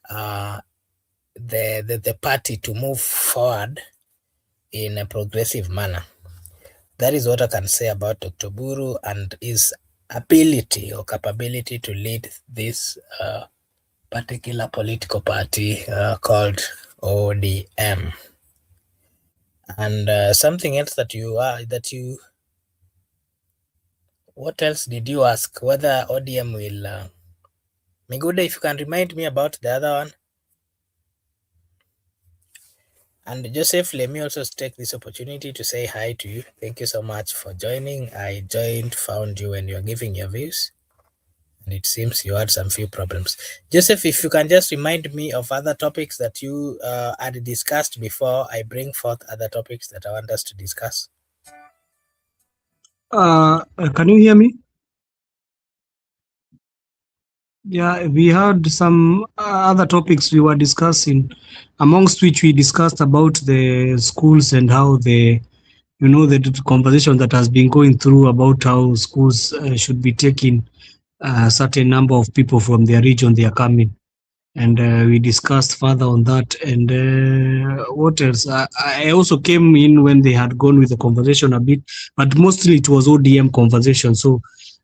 Speaker 5: the party to move forward in a progressive manner. That is what I can say about Dr. Buru and his ability or capability to lead this particular political party called ODM. And something else that you What else did you ask? Whether ODM will... Miguda, if you can remind me about the other one. And Joseph, let me also take this opportunity to say hi to you. Thank you so much for joining. I found you when you were giving your views, and it seems you had some few problems. Joseph, if you can just remind me of other topics that you had discussed before I bring forth other topics that I want us to discuss.
Speaker 4: Can you hear me? Yeah, we had some other topics we were discussing, amongst which we discussed about the schools and how the conversation that has been going through about how schools should be taking a certain number of people from their region they are coming. And we discussed further on that. And what else? I also came in when they had gone with the conversation a bit, but mostly it was ODM conversation. So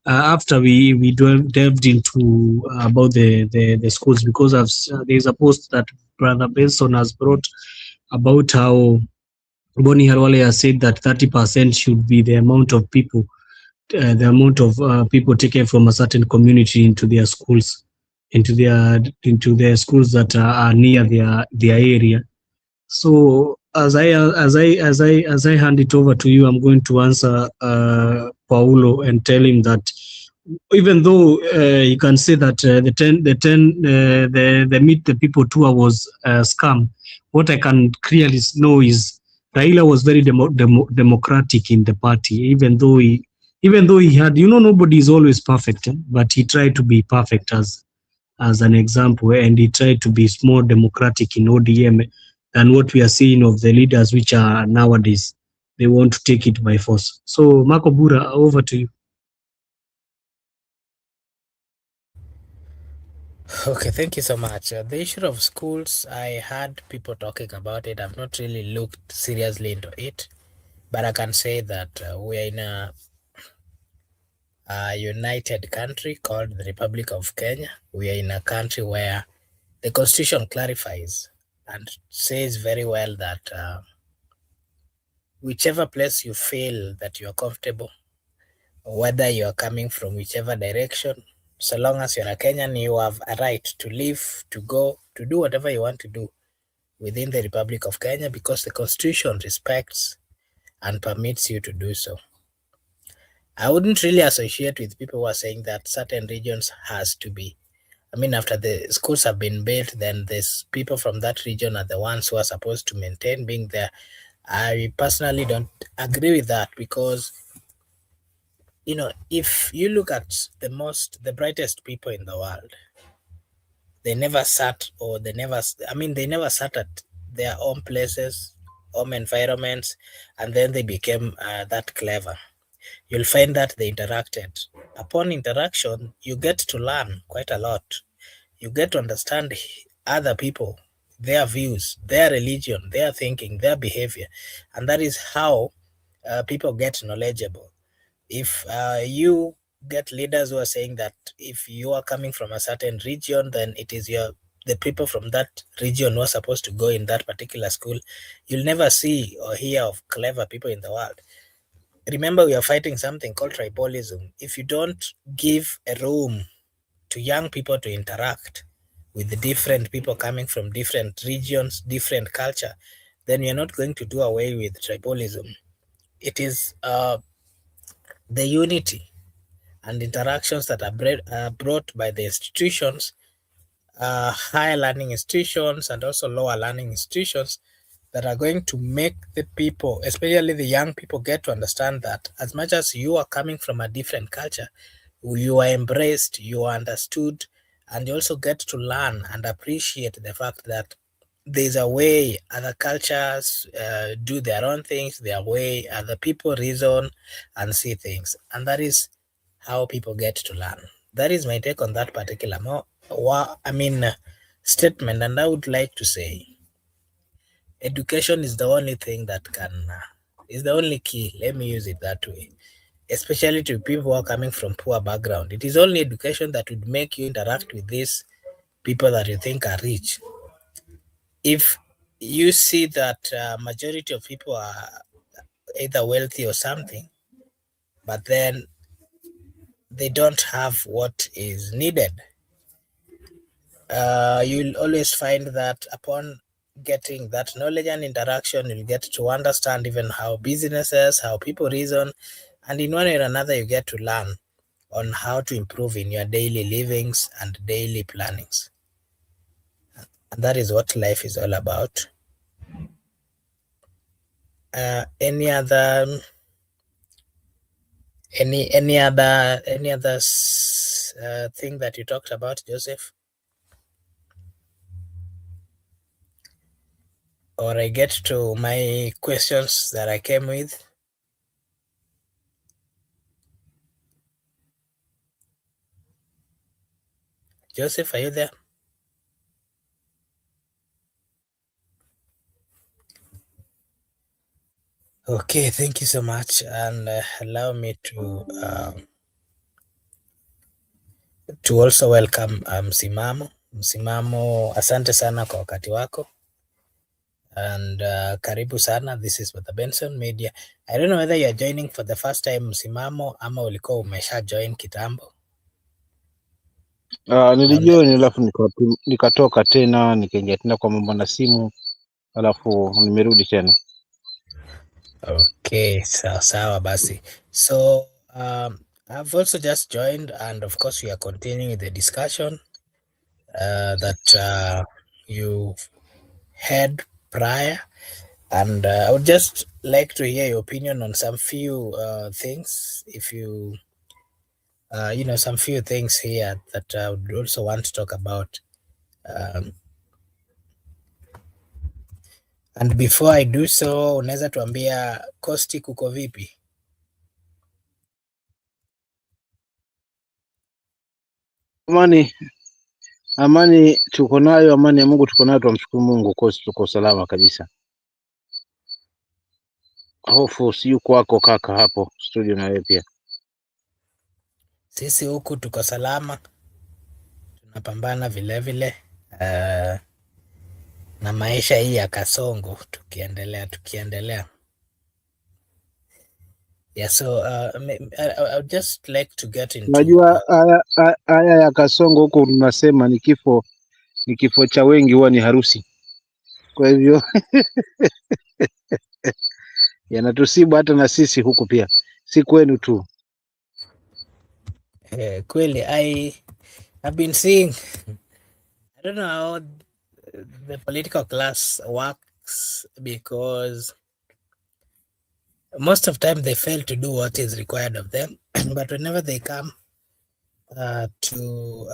Speaker 4: after we delved into about the schools, because there's a post that Brother Benson has brought about how Bonnie Harwale has said that 30% should be the amount of people people taken from a certain community into their schools, into their schools that are near their area. So as I hand it over to you, I'm going to answer Paulo and tell him that even though you can say that the Meet the People tour was a scam, what I can clearly know is Raila was very democratic in the party, even though he had, nobody is always perfect, but he tried to be perfect as an example, and he tried to be more democratic in ODM than what we are seeing of the leaders which are nowadays. They want to take it by force. So Marco Bura, over to you.
Speaker 5: Okay, thank you so much. The issue of schools, I had people talking about it. I've not really looked seriously into it, but I can say that we are in a united country called the Republic of Kenya. We are in a country where the Constitution clarifies and says very well that whichever place you feel that you are comfortable, whether you are coming from whichever direction, so long as you're a Kenyan, you have a right to live, to go, to do whatever you want to do within the Republic of Kenya, because the Constitution respects and permits you to do so. I wouldn't really associate with people who are saying that certain regions has to be. I mean, after the schools have been built, then there's people from that region are the ones who are supposed to maintain being there. I personally don't agree with that, because if you look at the brightest people in the world, they never sat at their own places, home environments, and then they became that clever. You'll find that they interacted. Upon interaction, you get to learn quite a lot. You get to understand other people, their views, their religion, their thinking, their behavior, and that is how people get knowledgeable. If you get leaders who are saying that if you are coming from a certain region, then it is the people from that region who are supposed to go in that particular school, you'll never see or hear of clever people in the world. Remember, we are fighting something called tribalism. If you don't give a room to young people to interact with the different people coming from different regions, different culture, then you're not going to do away with tribalism. It is the unity and interactions that are brought by the institutions, higher learning institutions and also lower learning institutions, that are going to make the people, especially the young people, get to understand that as much as you are coming from a different culture, you are embraced, you are understood, and you also get to learn and appreciate the fact that there's a way other cultures do their own things, their way other people reason and see things, and that is how people get to learn. That is my take on that particular statement, and I would like to say education is the only thing that is the only key. Let me use it that way. Especially to people who are coming from poor background. It is only education that would make you interact with these people that you think are rich. If you see that majority of people are either wealthy or something, but then they don't have what is needed. You'll always find that upon getting that knowledge and interaction, you'll get to understand even how businesses, how people reason, and in one way or another, you get to learn on how to improve in your daily livings and daily plannings. And that is what life is all about. Any other thing that you talked about, Joseph? Or I get to my questions that I came with? Joseph, are you there? Okay, thank you so much, and allow me to also welcome Msimamo. Msimamo, asante sana kwa wakati wako, and karibu sana. This is Brother Benson Media. I don't know whether you are joining for the first time, Msimamo, ama ulikuwa umesha join kitambo.
Speaker 2: Nilijoin alafu nikatoka tena nikaingia tena kwa mambo na simu alafu nimerudi tena.
Speaker 5: Okay, sawa basi. So I've also just joined, and of course we are continuing the discussion that you had prior, and I would just like to hear your opinion on some few things. If you some few things here that I would also want to talk about. And before I do so, unaweza tuambia Costi kuko vipi?
Speaker 2: Amani tuko nayo, amani ya Mungu tuko nayo, tumshukuru Mungu, kosi tuko salama kabisa. Hofu si yuko wako kaka hapo studio na wewe pia.
Speaker 5: Sisi huku tuko salama, tunapambana vile na maisha hii ya kasongo tukiendelea. Yeah, so I would just like to get into.
Speaker 2: Unajua haya ya kasongo huko tunasema ni kifo cha wengi huwa ni harusi. Kwa hivyo yanatusibu hata na sisi huku pia, si kwenu tu.
Speaker 5: Kweli, I've been seeing, I don't know how the political class works, because most of the time they fail to do what is required of them. But whenever they come to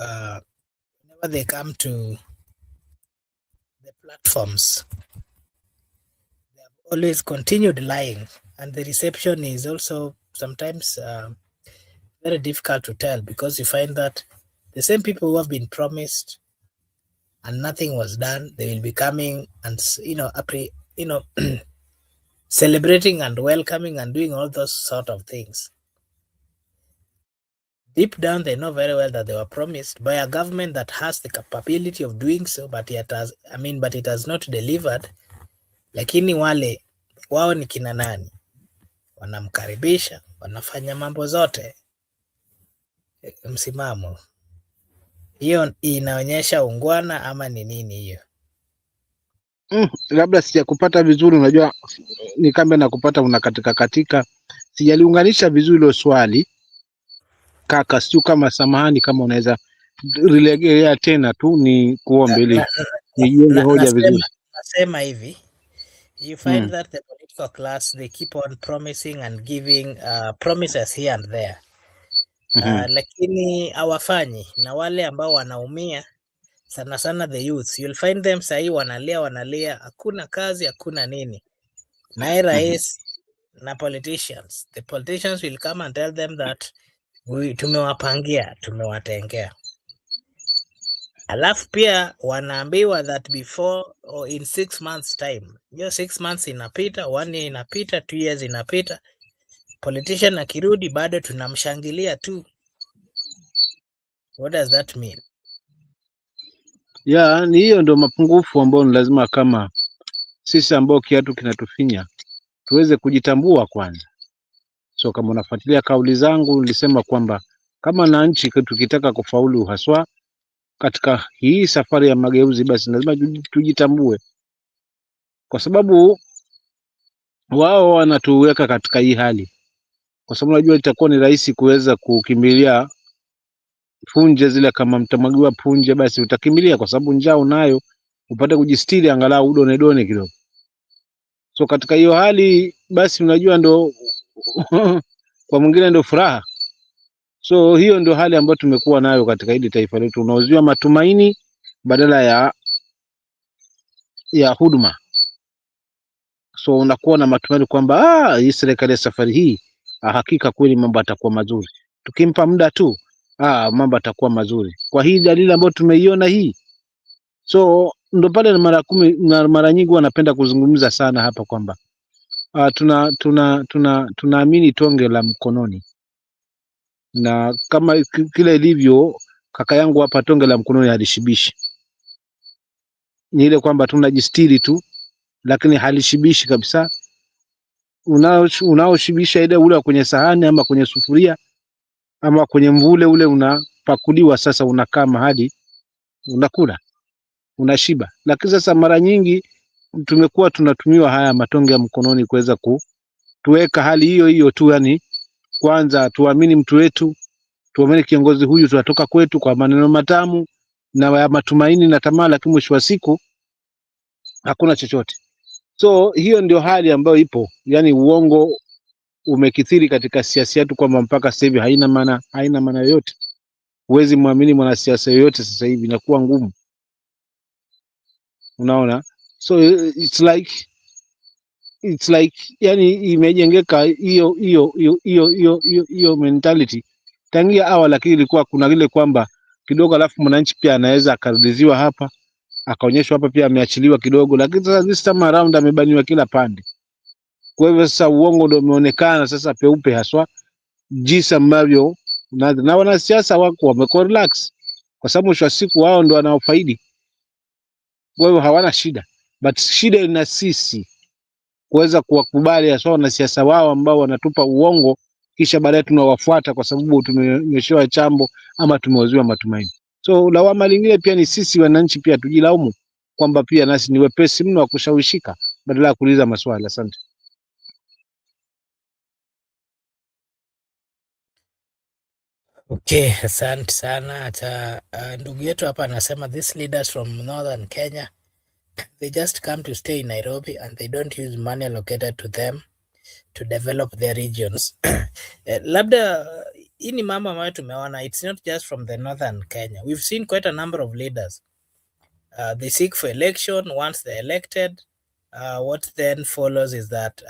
Speaker 5: the platforms, they have always continued lying, and the reception is also sometimes very difficult to tell, because you find that the same people who have been promised and nothing was done, they will be coming and celebrating and welcoming and doing all those sort of things. Deep down, they know very well that they were promised by a government that has the capability of doing so, but it has not delivered. Lakini wale wao ni kina nani? Wanamkaribisha, wanafanya mambo zote. Msimamo, hiyo inaonyesha ungwana ama ni nini hiyo?
Speaker 2: Labda sijakupata vizuri, unajua ni kama nakupata unakatika. Sijaliunganisha vizuri hilo swali kaka, sio kama samahani, kama unaweza relegea tena tu ni kuombe ili nijenge hoja vizuri.
Speaker 5: Nasema hivi, you find that the political class, they keep on promising and giving promises here and there. Lakini hawafanyi, na wale ambao wanaumia sana sana the youth, you'll find them sahi wanalia, hakuna kazi, hakuna nini. Na rais na politicians, the politicians will come and tell them that tumewapangia, tumewatengea. Alafu pia wanaambiwa that before or in 6 months time, hiyo 6 months inapita, 1 year inapita, 2 years inapita, politician akirudi bado tunamshangilia tu. What does that mean?
Speaker 2: Ni hiyo ndo mapungufu ambayo ni lazima kama sisi ambao kiatu kinatufinya tuweze kujitambua kwanza. So kama unafuatilia kauli zangu, nilisema kwamba
Speaker 3: kama na nchi tukitaka kufaulu haswa katika hii safari ya mageuzi, basi lazima tujitambue, kwa sababu wao wanatuweka katika hii hali, kwa sababu unajua itakuwa ni rahisi kuweza kukimbilia punje zile. Kama mtamwagiwa punje, basi utakimbilia, kwa sababu njaa unayo, upate kujistiri angalau udone done kidogo. So katika hiyo hali basi unajua ndo kwa mwingine ndo furaha. So hiyo ndio hali ambayo tumekuwa nayo katika hili taifa letu, unauziwa matumaini badala ya huduma. So unakuwa na matumaini kwamba hii serikali ya safari hii hakika kweli mambo yatakuwa mazuri, tukimpa muda tu mambo yatakuwa mazuri, kwa hii dalili ambayo tumeiona hii. So ndo pale mara nyingi wanapenda kuzungumza sana hapa kwamba tunaamini tonge la mkononi, na kama kile ilivyo kaka yangu hapa, tonge la mkononi halishibishi. Ni ile kwamba tunajistiri tu, lakini halishibishi kabisa. Unaoshibisha ile ule kwenye sahani ama kwenye sufuria ama kwenye mvule ule unapakuliwa, sasa unakaa mahali unakula unashiba. Lakini sasa mara nyingi tumekuwa tunatumiwa haya matonge ya mkononi kuweza kutuweka hali hiyo hiyo tu, yani kwanza tuamini mtu wetu, tuamini kiongozi huyu, tunatoka kwetu kwa maneno matamu na ya matumaini na tamaa, lakini mwisho wa siku hakuna chochote. So hiyo ndio hali ambayo ipo, yani uongo umekithiri katika siasa yetu, kwamba mpaka sasa hivi haina maana yoyote. Huwezi muamini mwanasiasa yoyote sasa hivi, inakuwa ngumu, unaona. So it's like yani imejengeka hiyo mentality tangia awali, lakini ilikuwa kuna ile kwamba kidogo, alafu mwananchi pia anaweza akarudiziwa hapa, akaonyeshwa hapa pia ameachiliwa kidogo, lakini sasa this time around amebaniwa kila pande. Kwa hivyo sasa uongo ndio umeonekana sasa peupe haswa, jinsi ambavyo na wanasiasa wako wamekuwa relax, kwa sababu mwisho wa siku wao ndio wanaofaidi. Kwa hivyo hawana shida, but shida ina sisi kuweza kuwakubali haswa wanasiasa wao ambao wanatupa uongo, kisha baadaye tunawafuata kwa sababu tumeshewa chambo ama tumeoziwa matumaini. So lawama lingine pia ni sisi wananchi pia tujilaumu kwamba pia nasi ni wepesi mno wa kushawishika badala ya kuuliza maswali. Asante.
Speaker 5: Okay, asante sana. Hata ndugu yetu hapa anasema these leaders from northern Kenya, they just come to stay in Nairobi and they don't use money allocated to them to develop their regions. Labda hii ni mambo ambayo tumeona, it's not just from the northern Kenya. We've seen quite a number of leaders. They seek for election. Once they're elected, what then follows is that,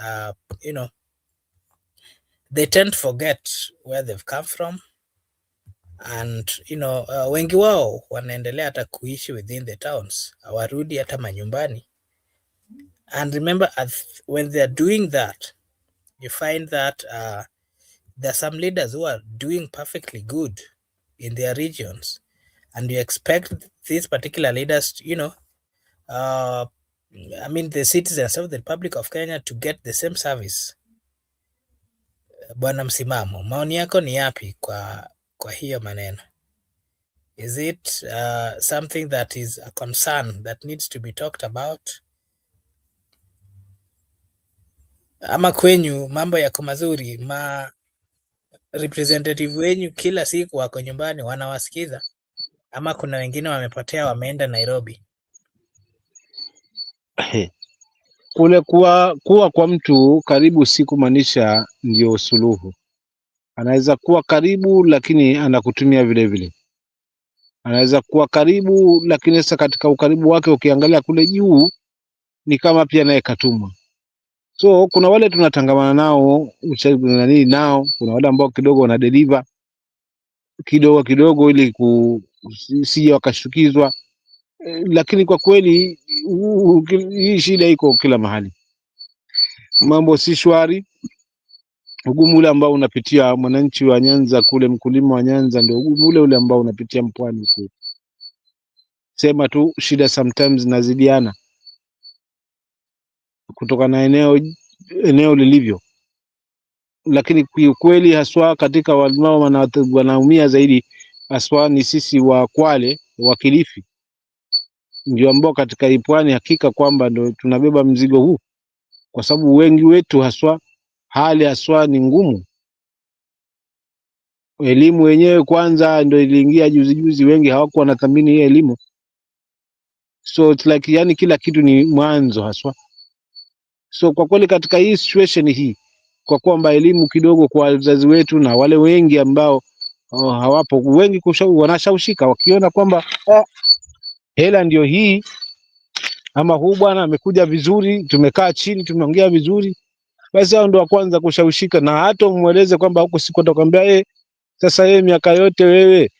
Speaker 5: they tend to forget where they've come from. And wengi wao wanaendelea hata kuishi within the towns, hawarudi hata manyumbani. And remember, when they're doing that, you find that there are some leaders who are doing perfectly good in their regions, and you expect these particular leaders, the citizens of the Republic of Kenya to get the same service. Bwana Msimamo, maoni yako ni yapi kwa hiyo maneno? Is it something that is a concern that needs to be talked about? Ama kwenyu mambo yako mazuri, representative wenyu kila siku wako nyumbani wanawasikiza, ama kuna wengine wamepotea wameenda Nairobi?
Speaker 3: Kule kuwa kwa mtu karibu si kumaanisha ndio suluhu. Anaweza kuwa karibu lakini anakutumia vile vile. Anaweza kuwa karibu lakini sasa katika ukaribu wake ukiangalia kule juu ni kama pia naye katumwa. So kuna wale tunatangamana nao nao, kuna wale ambao kidogo wana deliver kidogo ili sije wakashtukizwa, lakini kwa kweli hii shida iko kila mahali. Mambo si shwari. Ugumu ule ambao unapitia mwananchi wa Nyanza kule, mkulima wa Nyanza, ndio ugumu ule ambao unapitia mpwani kule. Sema tu shida sometimes zinazidiana kutoka na eneo lilivyo. lakini kiukweli haswa katika walmao wanaumia zaidi haswa ni sisi wa Kwale wa Kilifi, ndio ambao katika hii pwani hakika kwamba ndio tunabeba mzigo huu, kwa sababu wengi wetu haswa hali haswa ni ngumu. Elimu wenyewe kwanza ndio iliingia juzi, wengi hawakuwa wanathamini hii elimu, so it's like yani kila kitu ni mwanzo haswa. So kwa kweli katika hii situation hii, kwa kwamba elimu kidogo kwa wazazi wetu na wale wengi ambao hawapo, wengi wanashawishika wakiona kwamba hela ndio hii, ama huu bwana amekuja vizuri, tumekaa chini tumeongea vizuri, basi hao ndio wa kwanza kushawishika. Na hata umweleze kwamba huko siku atakwambia sasa miaka yote wewe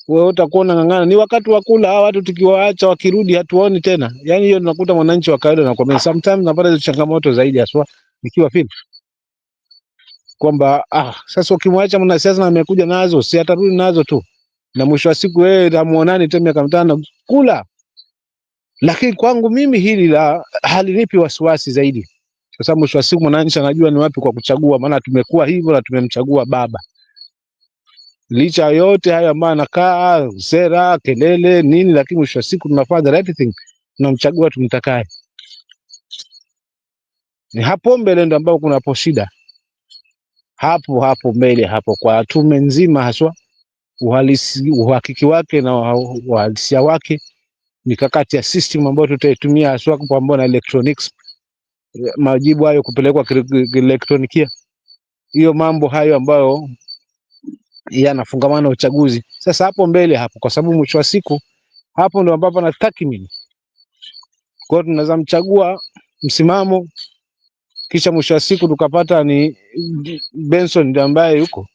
Speaker 3: wewe utakuwa unang'ang'ana, ni wakati wa kula. Hawa watu tukiwaacha wakirudi hatuoni tena. Yani hiyo tunakuta mwananchi wa kawaida anakuambia, sometimes napata hizo changamoto zaidi haswa nikiwa feel kwamba sasa ukimwacha mwanasiasa na amekuja nazo, si atarudi nazo tu, na mwisho wa siku wewe tamuonani tena miaka 5 kula. Lakini kwangu mimi hili la halinipi wasiwasi zaidi, kwa sababu mwisho wa siku mwananchi anajua ni wapi kwa kuchagua, maana tumekuwa hivyo na tumemchagua baba. Licha yote haya ambayo anakaa sera kelele nini, lakini mwisho wa siku tunafanya the right thing, tunamchagua tumtakaye. Ni hapo mbele ndo ambao kunapo shida, hapo mbele hapo kwa tume nzima haswa, uhakiki wake na uhalisia wake, mikakati ya system ambayo tutaitumia haswa kupambana na electronics, majibu hayo kupelekwa elektronikia, hiyo mambo hayo ambayo yanafungamana na uchaguzi. Sasa hapo mbele hapo, kwa sababu mwisho wa siku hapo ndo ambapo na tathmini. Kwa hiyo tunaweza mchagua msimamo, kisha mwisho wa siku tukapata ni Benson ndiye ambaye yuko,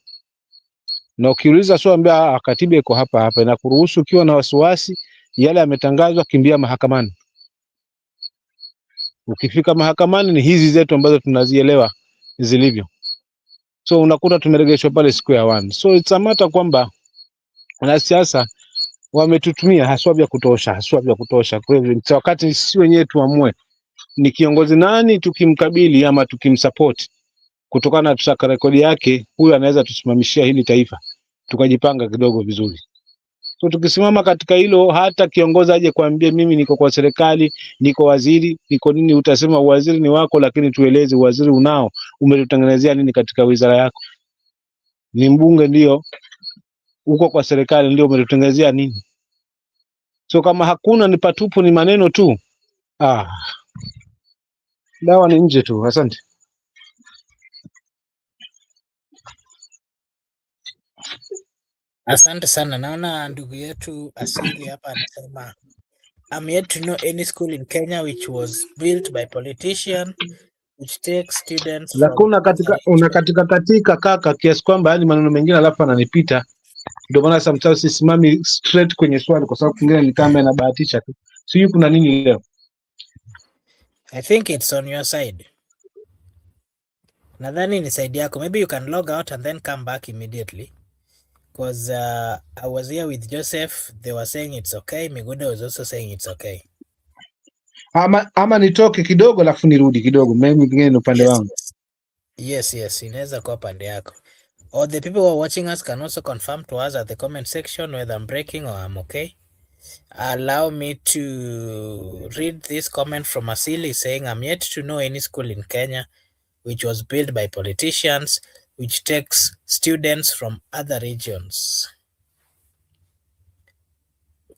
Speaker 3: na ukiuliza swali ambia katiba iko hapa na kuruhusu ukiwa na wasiwasi yale yametangazwa, kimbia mahakamani. Ukifika mahakamani ni hizi zetu ambazo tunazielewa zilivyo, so unakuta tumeregeshwa pale siku ya 1. So it's a matter kwamba wanasiasa wametutumia haswa vya kutosha. Kwa hivyo wakati sisi wenyewe tuamue ni kiongozi nani tukimkabili ama tukimsupport, kutokana na track record yake, huyu anaweza tusimamishia hili taifa, tukajipanga kidogo vizuri. So tukisimama katika hilo, hata kiongozi aje kuambia mimi niko kwa serikali, niko waziri, niko nini, utasema waziri ni wako, lakini tueleze waziri unao, umetutengenezea nini katika wizara yako? Ni mbunge ndio, uko kwa serikali ndio, umetutengenezea nini? So kama hakuna, ni patupu, ni maneno tu, dawa ni nje tu. Asante.
Speaker 5: Asante sana. Naona ndugu yetu Asili hapa anasema, I'm yet to know any school in Kenya which was built by politician which takes students from
Speaker 3: katika kaka kiasi kwamba yani maneno mengine alafu ananipita, ndio maana sometimes sisimami straight kwenye swali, kwa sababu kingine ni kama anabahatisha tu. Sio kuna nini leo?
Speaker 5: I think it's on your side. Nadhani ni side yako. Maybe you can log out and then come back immediately. Because I was here with Joseph. They were saying it's okay. Miguda was also saying it's okay.
Speaker 3: Ama nitoke kidogo alafu nirudi kidogo. Mimi pengine upande wangu.
Speaker 5: Yes. Inaweza kuwa pande yako. Or the people who are watching us can also confirm to us at the comment section whether I'm breaking or I'm okay. Allow me to read this comment from Asili saying, I'm yet to know any school in Kenya which was built by politicians which takes students from other regions.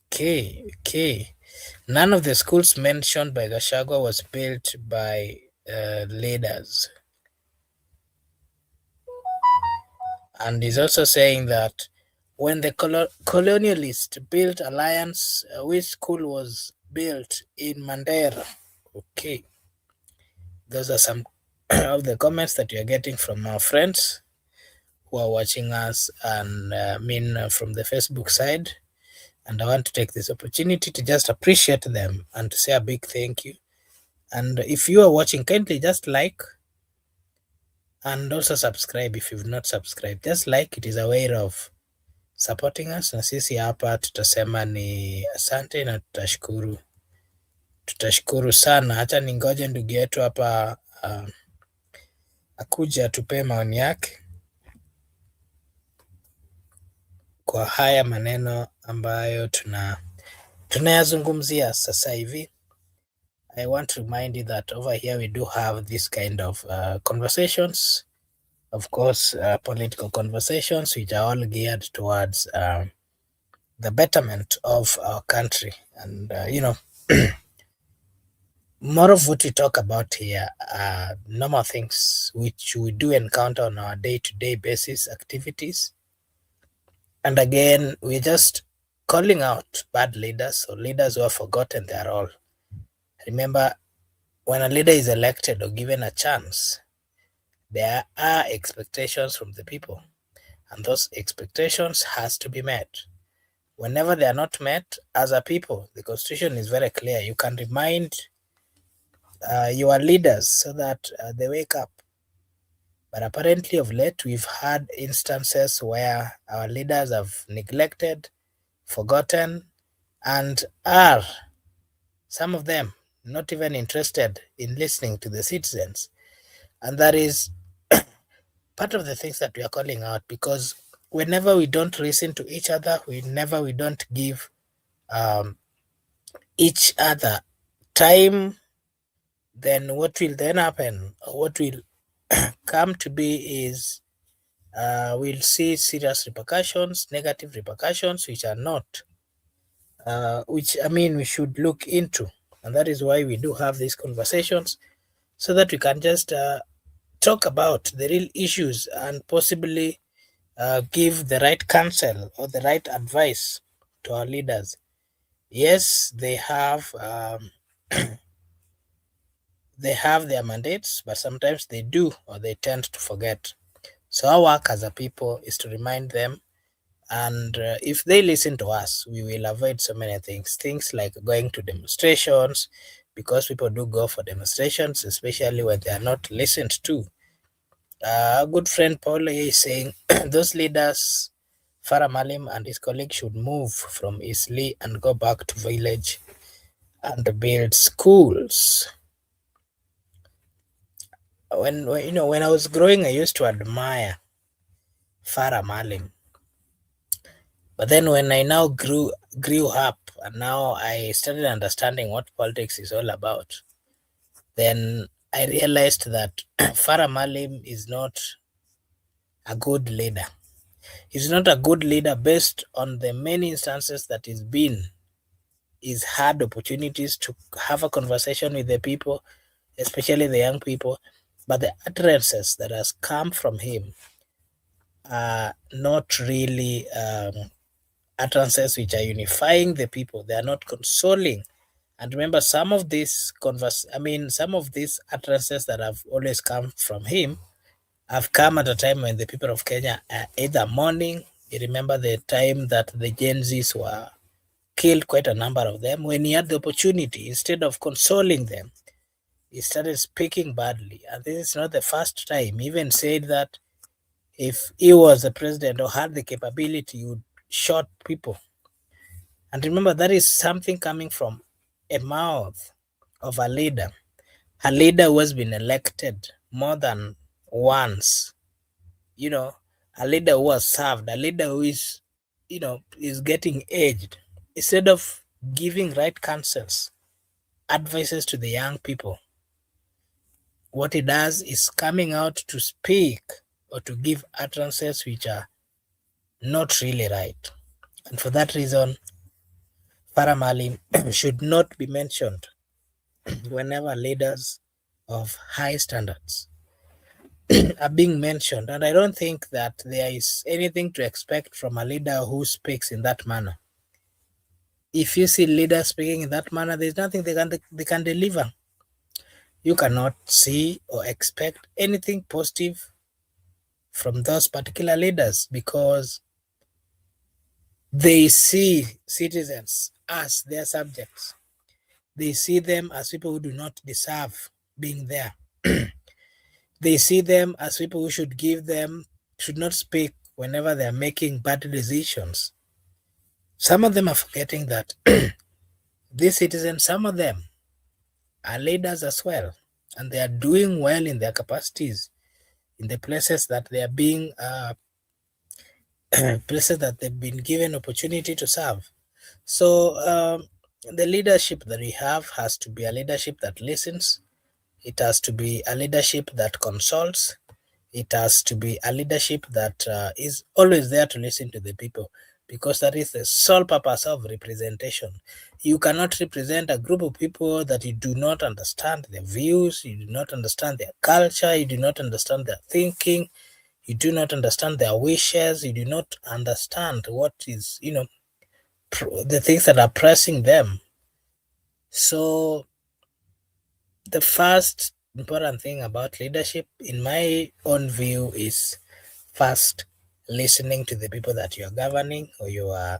Speaker 5: Okay. None of the schools mentioned by Gachagua was built by leaders. And he's also saying that when the colonialists built Alliance, which school was built in Mandera? Okay. Those are some of the comments that you're getting from our friends who are watching us, and from the Facebook side. And I want to take this opportunity to just appreciate them and to say a big thank you. And if you are watching, kindly just like and also subscribe if you've not subscribed. Just like, it is a way of supporting us, na sisi hapa tutasema ni asante na tutashukuru sana. Hata ningoje ndugu yetu hapa akuja tupe maoni yake kwa haya maneno ambayo tunayazungumzia sasa hivi. I want to remind you that over here we do have this kind of conversations, of course, political conversations, which are all geared towards the betterment of our country. And, more of what we talk about here are normal things which we do encounter on our day-to-day basis activities. And again, we're just calling out bad leaders or leaders who have forgotten their role. Remember, when a leader is elected or given a chance, there are expectations from the people, and those expectations has to be met. Whenever they are not met, as a people, the constitution is very clear. You can remind your leaders so that they wake up. But apparently of late, we've had instances where our leaders have neglected, forgotten, and are, some of them, not even interested in listening to the citizens. And that is part of the things that we are calling out, because whenever we don't listen to each other, whenever we don't give each other time, then what will then happen, or what will come to be is we'll see serious repercussions, negative repercussions, which are not, which I mean we should look into. And that is why we do have these conversations, so that we can just talk about the real issues and possibly give the right counsel or the right advice to our leaders. Yes, they have they have their mandates, but sometimes they do, or they tend to forget. So our work as a people is to remind them, and if they listen to us, we will avoid so many things like going to demonstrations, because people do go for demonstrations, especially when they are not listened to. Our good friend Paul is saying those leaders, Farah Malim and his colleagues, should move from Isli and go back to village and build schools. When I was growing, I used to admire Farah Malim. But then when I now grew up, and now I started understanding what politics is all about, then I realized that Farah Malim is not a good leader. He's not a good leader based on the many instances that he's had opportunities to have a conversation with the people, especially the young people, but the utterances that has come from him are not really utterances which are unifying the people. They are not consoling. And remember, some of these utterances that have always come from him have come at a time when the people of Kenya are either mourning. You remember the time that the Gen Zs were killed, quite a number of them. When he had the opportunity, instead of consoling them, he started speaking badly. And this is not the first time. He even said that if he was the president or had the capability, he would shoot people. And remember, that is something coming from a mouth of a leader who has been elected more than once. A leader who has served, a leader who is getting aged. Instead of giving right counsels, advices to the young people, what he does is coming out to speak or to give utterances which are not really right. And for that reason, Farah Malim should not be mentioned whenever leaders of high standards are being mentioned. And I don't think that there is anything to expect from a leader who speaks in that manner. If you see leaders speaking in that manner, there's nothing they can deliver. You cannot see or expect anything positive from those particular leaders, because they see citizens as their subjects. They see them as people who do not deserve being there. They see them as people who should not speak whenever they're making bad decisions. Some of them are forgetting that these citizens, some of them are leaders as well, and they are doing well in their capacities. in the places that they are being places that they've been given opportunity to serve. So the leadership that we have has to be a leadership that listens. It has to be a leadership that consults. It has to be a leadership that is always there to listen to the people, because that is the sole purpose of representation. You cannot represent a group of people that you do not understand their views, you do not understand their culture, you do not understand their thinking, you do not understand their wishes, you do not understand what is, the things that are pressing them. So the first important thing about leadership, in my own view, is first listening to the people that you are governing, or you are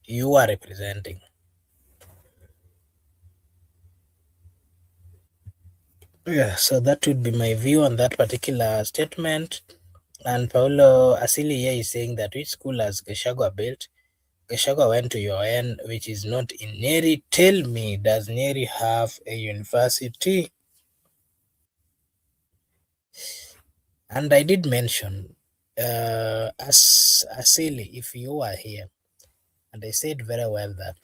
Speaker 5: you are representing. Yeah, so that would be my view on that particular statement. And Paulo Asili here is saying that which school has Gachagua built? Gachagua went to UN, which is not in Nyeri. Tell me, does Nyeri have a university? And I did mention, as Asili, if you are here, and I said very well that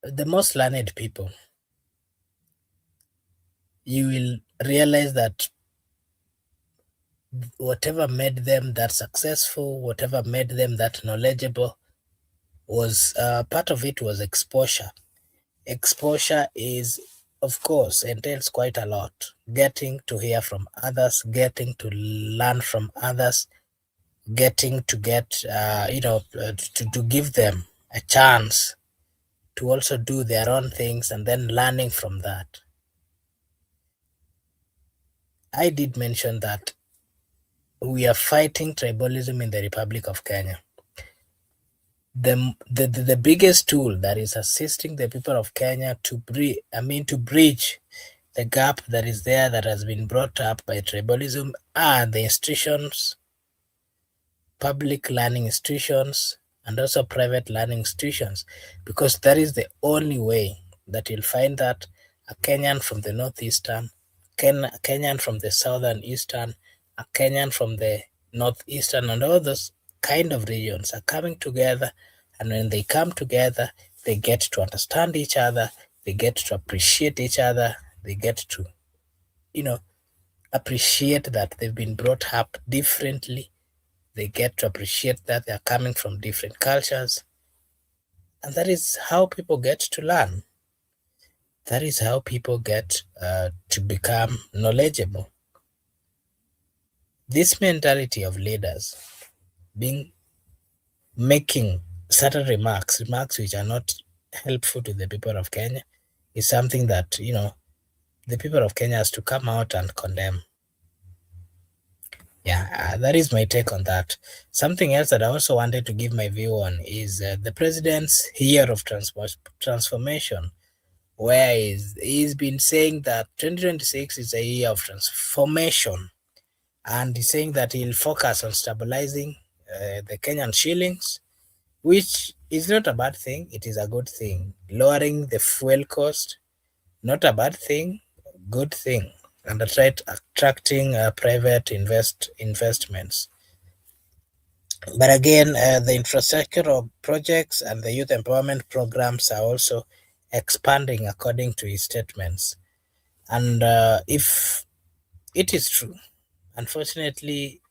Speaker 5: the most learned people, you will realize that whatever made them that successful, whatever made them that knowledgeable, was part of it was exposure. Exposure is, of course, entails quite a lot. Getting to hear from others, getting to learn from others, getting to to give them a chance to also do their own things, and then learning from that. I did mention that we are fighting tribalism in the Republic of Kenya. The biggest tool that is assisting the people of Kenya to bridge the gap that is there, that has been brought up by tribalism, are the institutions, public learning institutions, and also private learning institutions, because that is the only way that you'll find that a Kenyan from the northeastern, a Kenyan from the southern eastern, a Kenyan from the northeastern, and all those kind of regions are coming together. And when they come together, they get to understand each other, they get to appreciate each other, they get to, appreciate that they've been brought up differently. They get to appreciate that they're coming from different cultures. And that is how people get to learn. That is how people get to become knowledgeable. This mentality of leaders making certain remarks which are not helpful to the people of Kenya, is something that, the people of Kenya has to come out and condemn. Yeah, that is my take on that. Something else that I also wanted to give my view on is the president's year of transformation, where he's been saying that 2026 is a year of transformation, and he's saying that he'll focus on stabilizing the Kenyan shillings, which is not a bad thing. It is a good thing. Lowering the fuel cost, not a bad thing, good thing, and attracting private investments. But again, the infrastructure projects and the youth empowerment programs are also expanding according to his statements. And if it is true, unfortunately,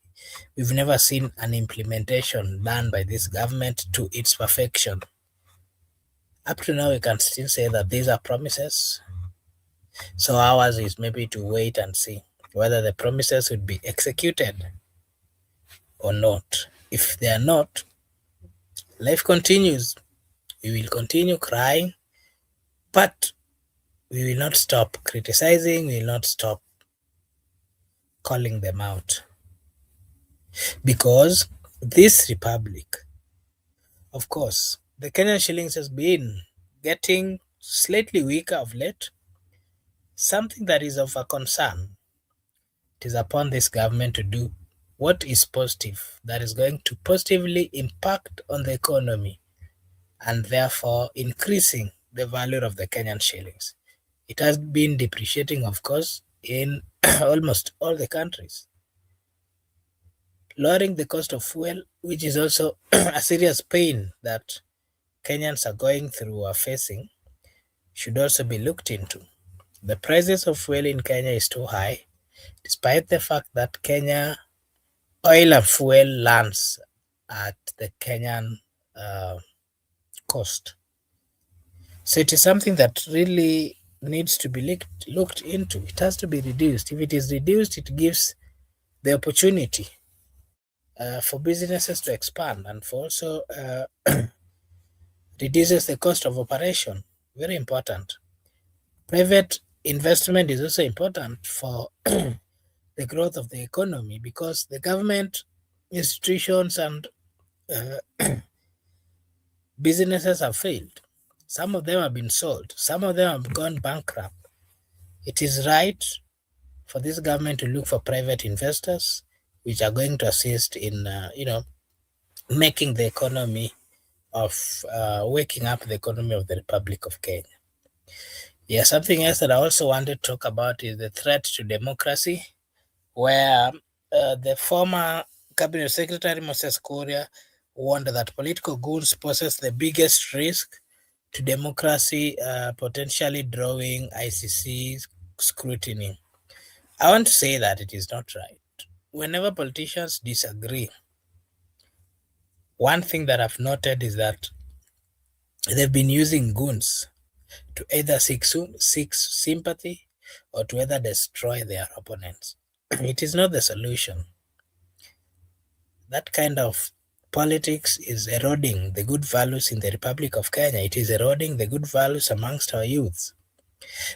Speaker 5: we've never seen an implementation done by this government to its perfection. Up to now, we can still say that these are promises. So ours is maybe to wait and see whether the promises would be executed or not. If they are not, life continues. We will continue crying, but we will not stop criticizing, we will not stop calling them out. Because this republic, of course, the Kenyan shillings has been getting slightly weaker of late, something that is of a concern. It is upon this government to do what is positive, that is going to positively impact on the economy, and therefore increasing the value of the Kenyan shillings. It has been depreciating, of course, in almost all the countries. Lowering the cost of fuel, which is also a serious pain that Kenyans are going through or facing, should also be looked into. The prices of fuel in Kenya is too high, despite the fact that Kenya oil and fuel lands at the Kenyan cost. So it is something that really needs to be looked into. It has to be reduced. If it is reduced, it gives the opportunity for businesses to expand and for also reduces the cost of operation. Very important. Private investment is also important for the growth of the economy because the government institutions and businesses have failed. Some of them have been sold. Some of them have gone bankrupt. It is right for this government to look for private investors which are going to assist in, making the economy of waking up the economy of the Republic of Kenya. Yeah, something else that I also wanted to talk about is the threat to democracy, where the former Cabinet Secretary Moses Kuria warned that political goons poses the biggest risk to democracy, potentially drawing ICC scrutiny. I want to say that it is not right. Whenever politicians disagree, one thing that I've noted is that they've been using goons to either seek sympathy or to either destroy their opponents. It is not the solution. That kind of politics is eroding the good values in the Republic of Kenya. It is eroding the good values amongst our youths.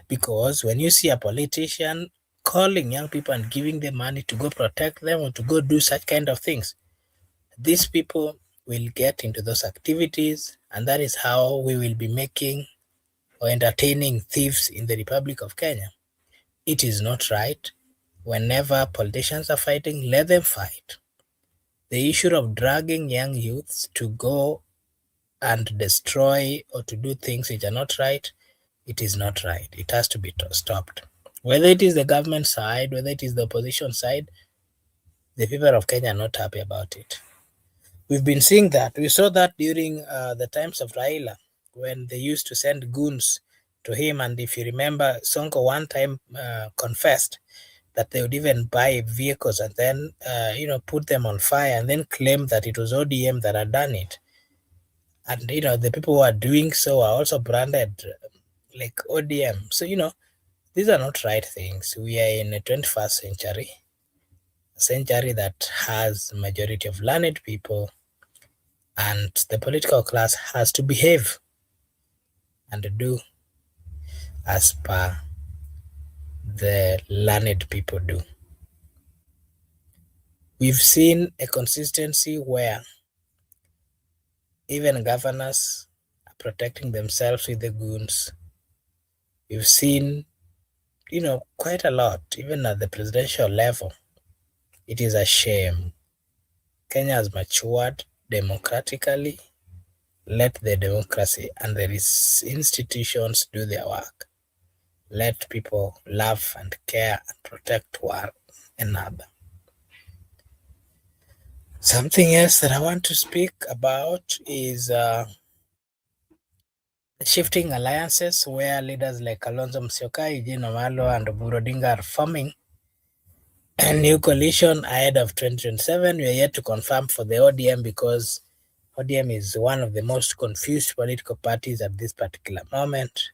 Speaker 5: Because when you see a politician calling young people and giving them money to go protect them or to go do such kind of things, these people will get into those activities, and that is how we will be making or entertaining thieves in the Republic of Kenya. It is not right. Whenever politicians are fighting, let them fight. The issue of dragging young youths to go and destroy or to do things which are not right, it is not right. It has to be stopped. Whether it is the government side, whether it is the opposition side, the people of Kenya are not happy about it. We've been seeing that. We saw that during the times of Raila, when they used to send goons to him. And if you remember, Sonko one time confessed that they would even buy vehicles and then, put them on fire and then claim that it was ODM that had done it. And, the people who are doing so are also branded like ODM. So, these are not right things. We are in a 21st century, a century that has a majority of learned people, and the political class has to behave and do as per the learned people do. We've seen a consistency where even governors are protecting themselves with the goons. We've seen, quite a lot, even at the presidential level. It is a shame. Kenya has matured democratically. Let the democracy and the institutions do their work. Let people love and care and protect one another. Something else that I want to speak about is shifting alliances, where leaders like Kalonzo Musyoka, Eugene Wamalwa, and Oburu Odinga are forming a new coalition ahead of 2027. We are yet to confirm for the ODM because ODM is one of the most confused political parties at this particular moment,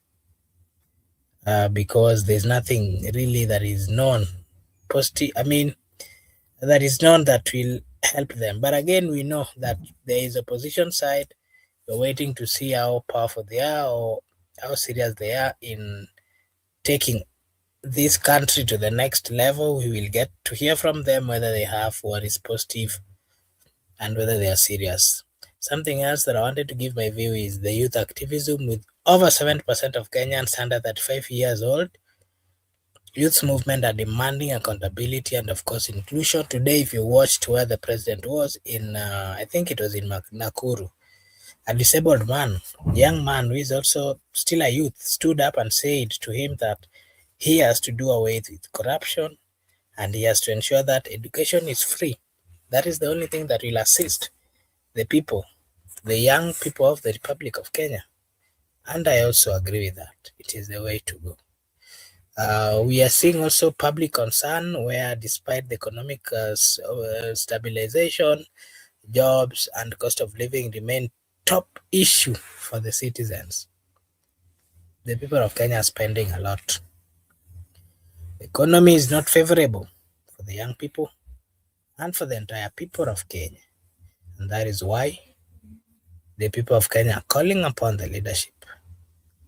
Speaker 5: because there's nothing really that is known that is known that will help them. But again, we know that there is opposition side. We're waiting to see how powerful they are or how serious they are in taking this country to the next level. We will get to hear from them whether they have what is positive and whether they are serious. Something else that I wanted to give my view is the youth activism. With over 70% of Kenyans under 35 years old, youth movement are demanding accountability and, of course, inclusion. Today, if you watched where the president was in, I think it was in Nakuru, A disabled man, young man who is also still a youth, stood up and said to him that he has to do away with corruption and he has to ensure that education is free. That is the only thing that will assist the people, the young people of the Republic of Kenya. And I also agree with that. It is the way to go. We are seeing also public concern where, despite the economic stabilization, jobs and cost of living remain top issue for the citizens. The people of Kenya are spending a lot. The economy is not favorable for the young people and for the entire people of Kenya. And that is why the people of Kenya are calling upon the leadership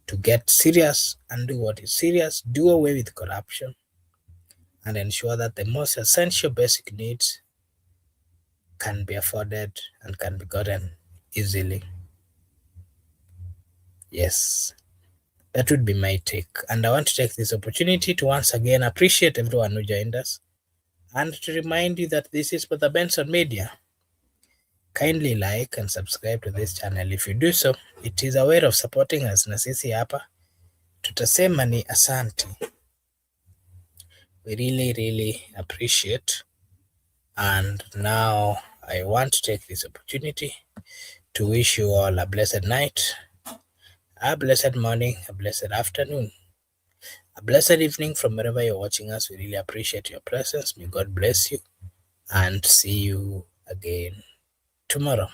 Speaker 5: to get serious and do what is serious, do away with corruption, and ensure that the most essential basic needs can be afforded and can be gotten easily. Yes, that would be my take. And I want to take this opportunity to once again appreciate everyone who joined us and to remind you that this is Brother Benson Media. Kindly like and subscribe to this channel. If you do so, it is a way of supporting us na sisi hapa tutasema ni asante. We really appreciate. And now I want to take this opportunity to wish you all a blessed night, a blessed morning, a blessed afternoon, a blessed evening from wherever you're watching us. We really appreciate your presence. May God bless you and see you again tomorrow.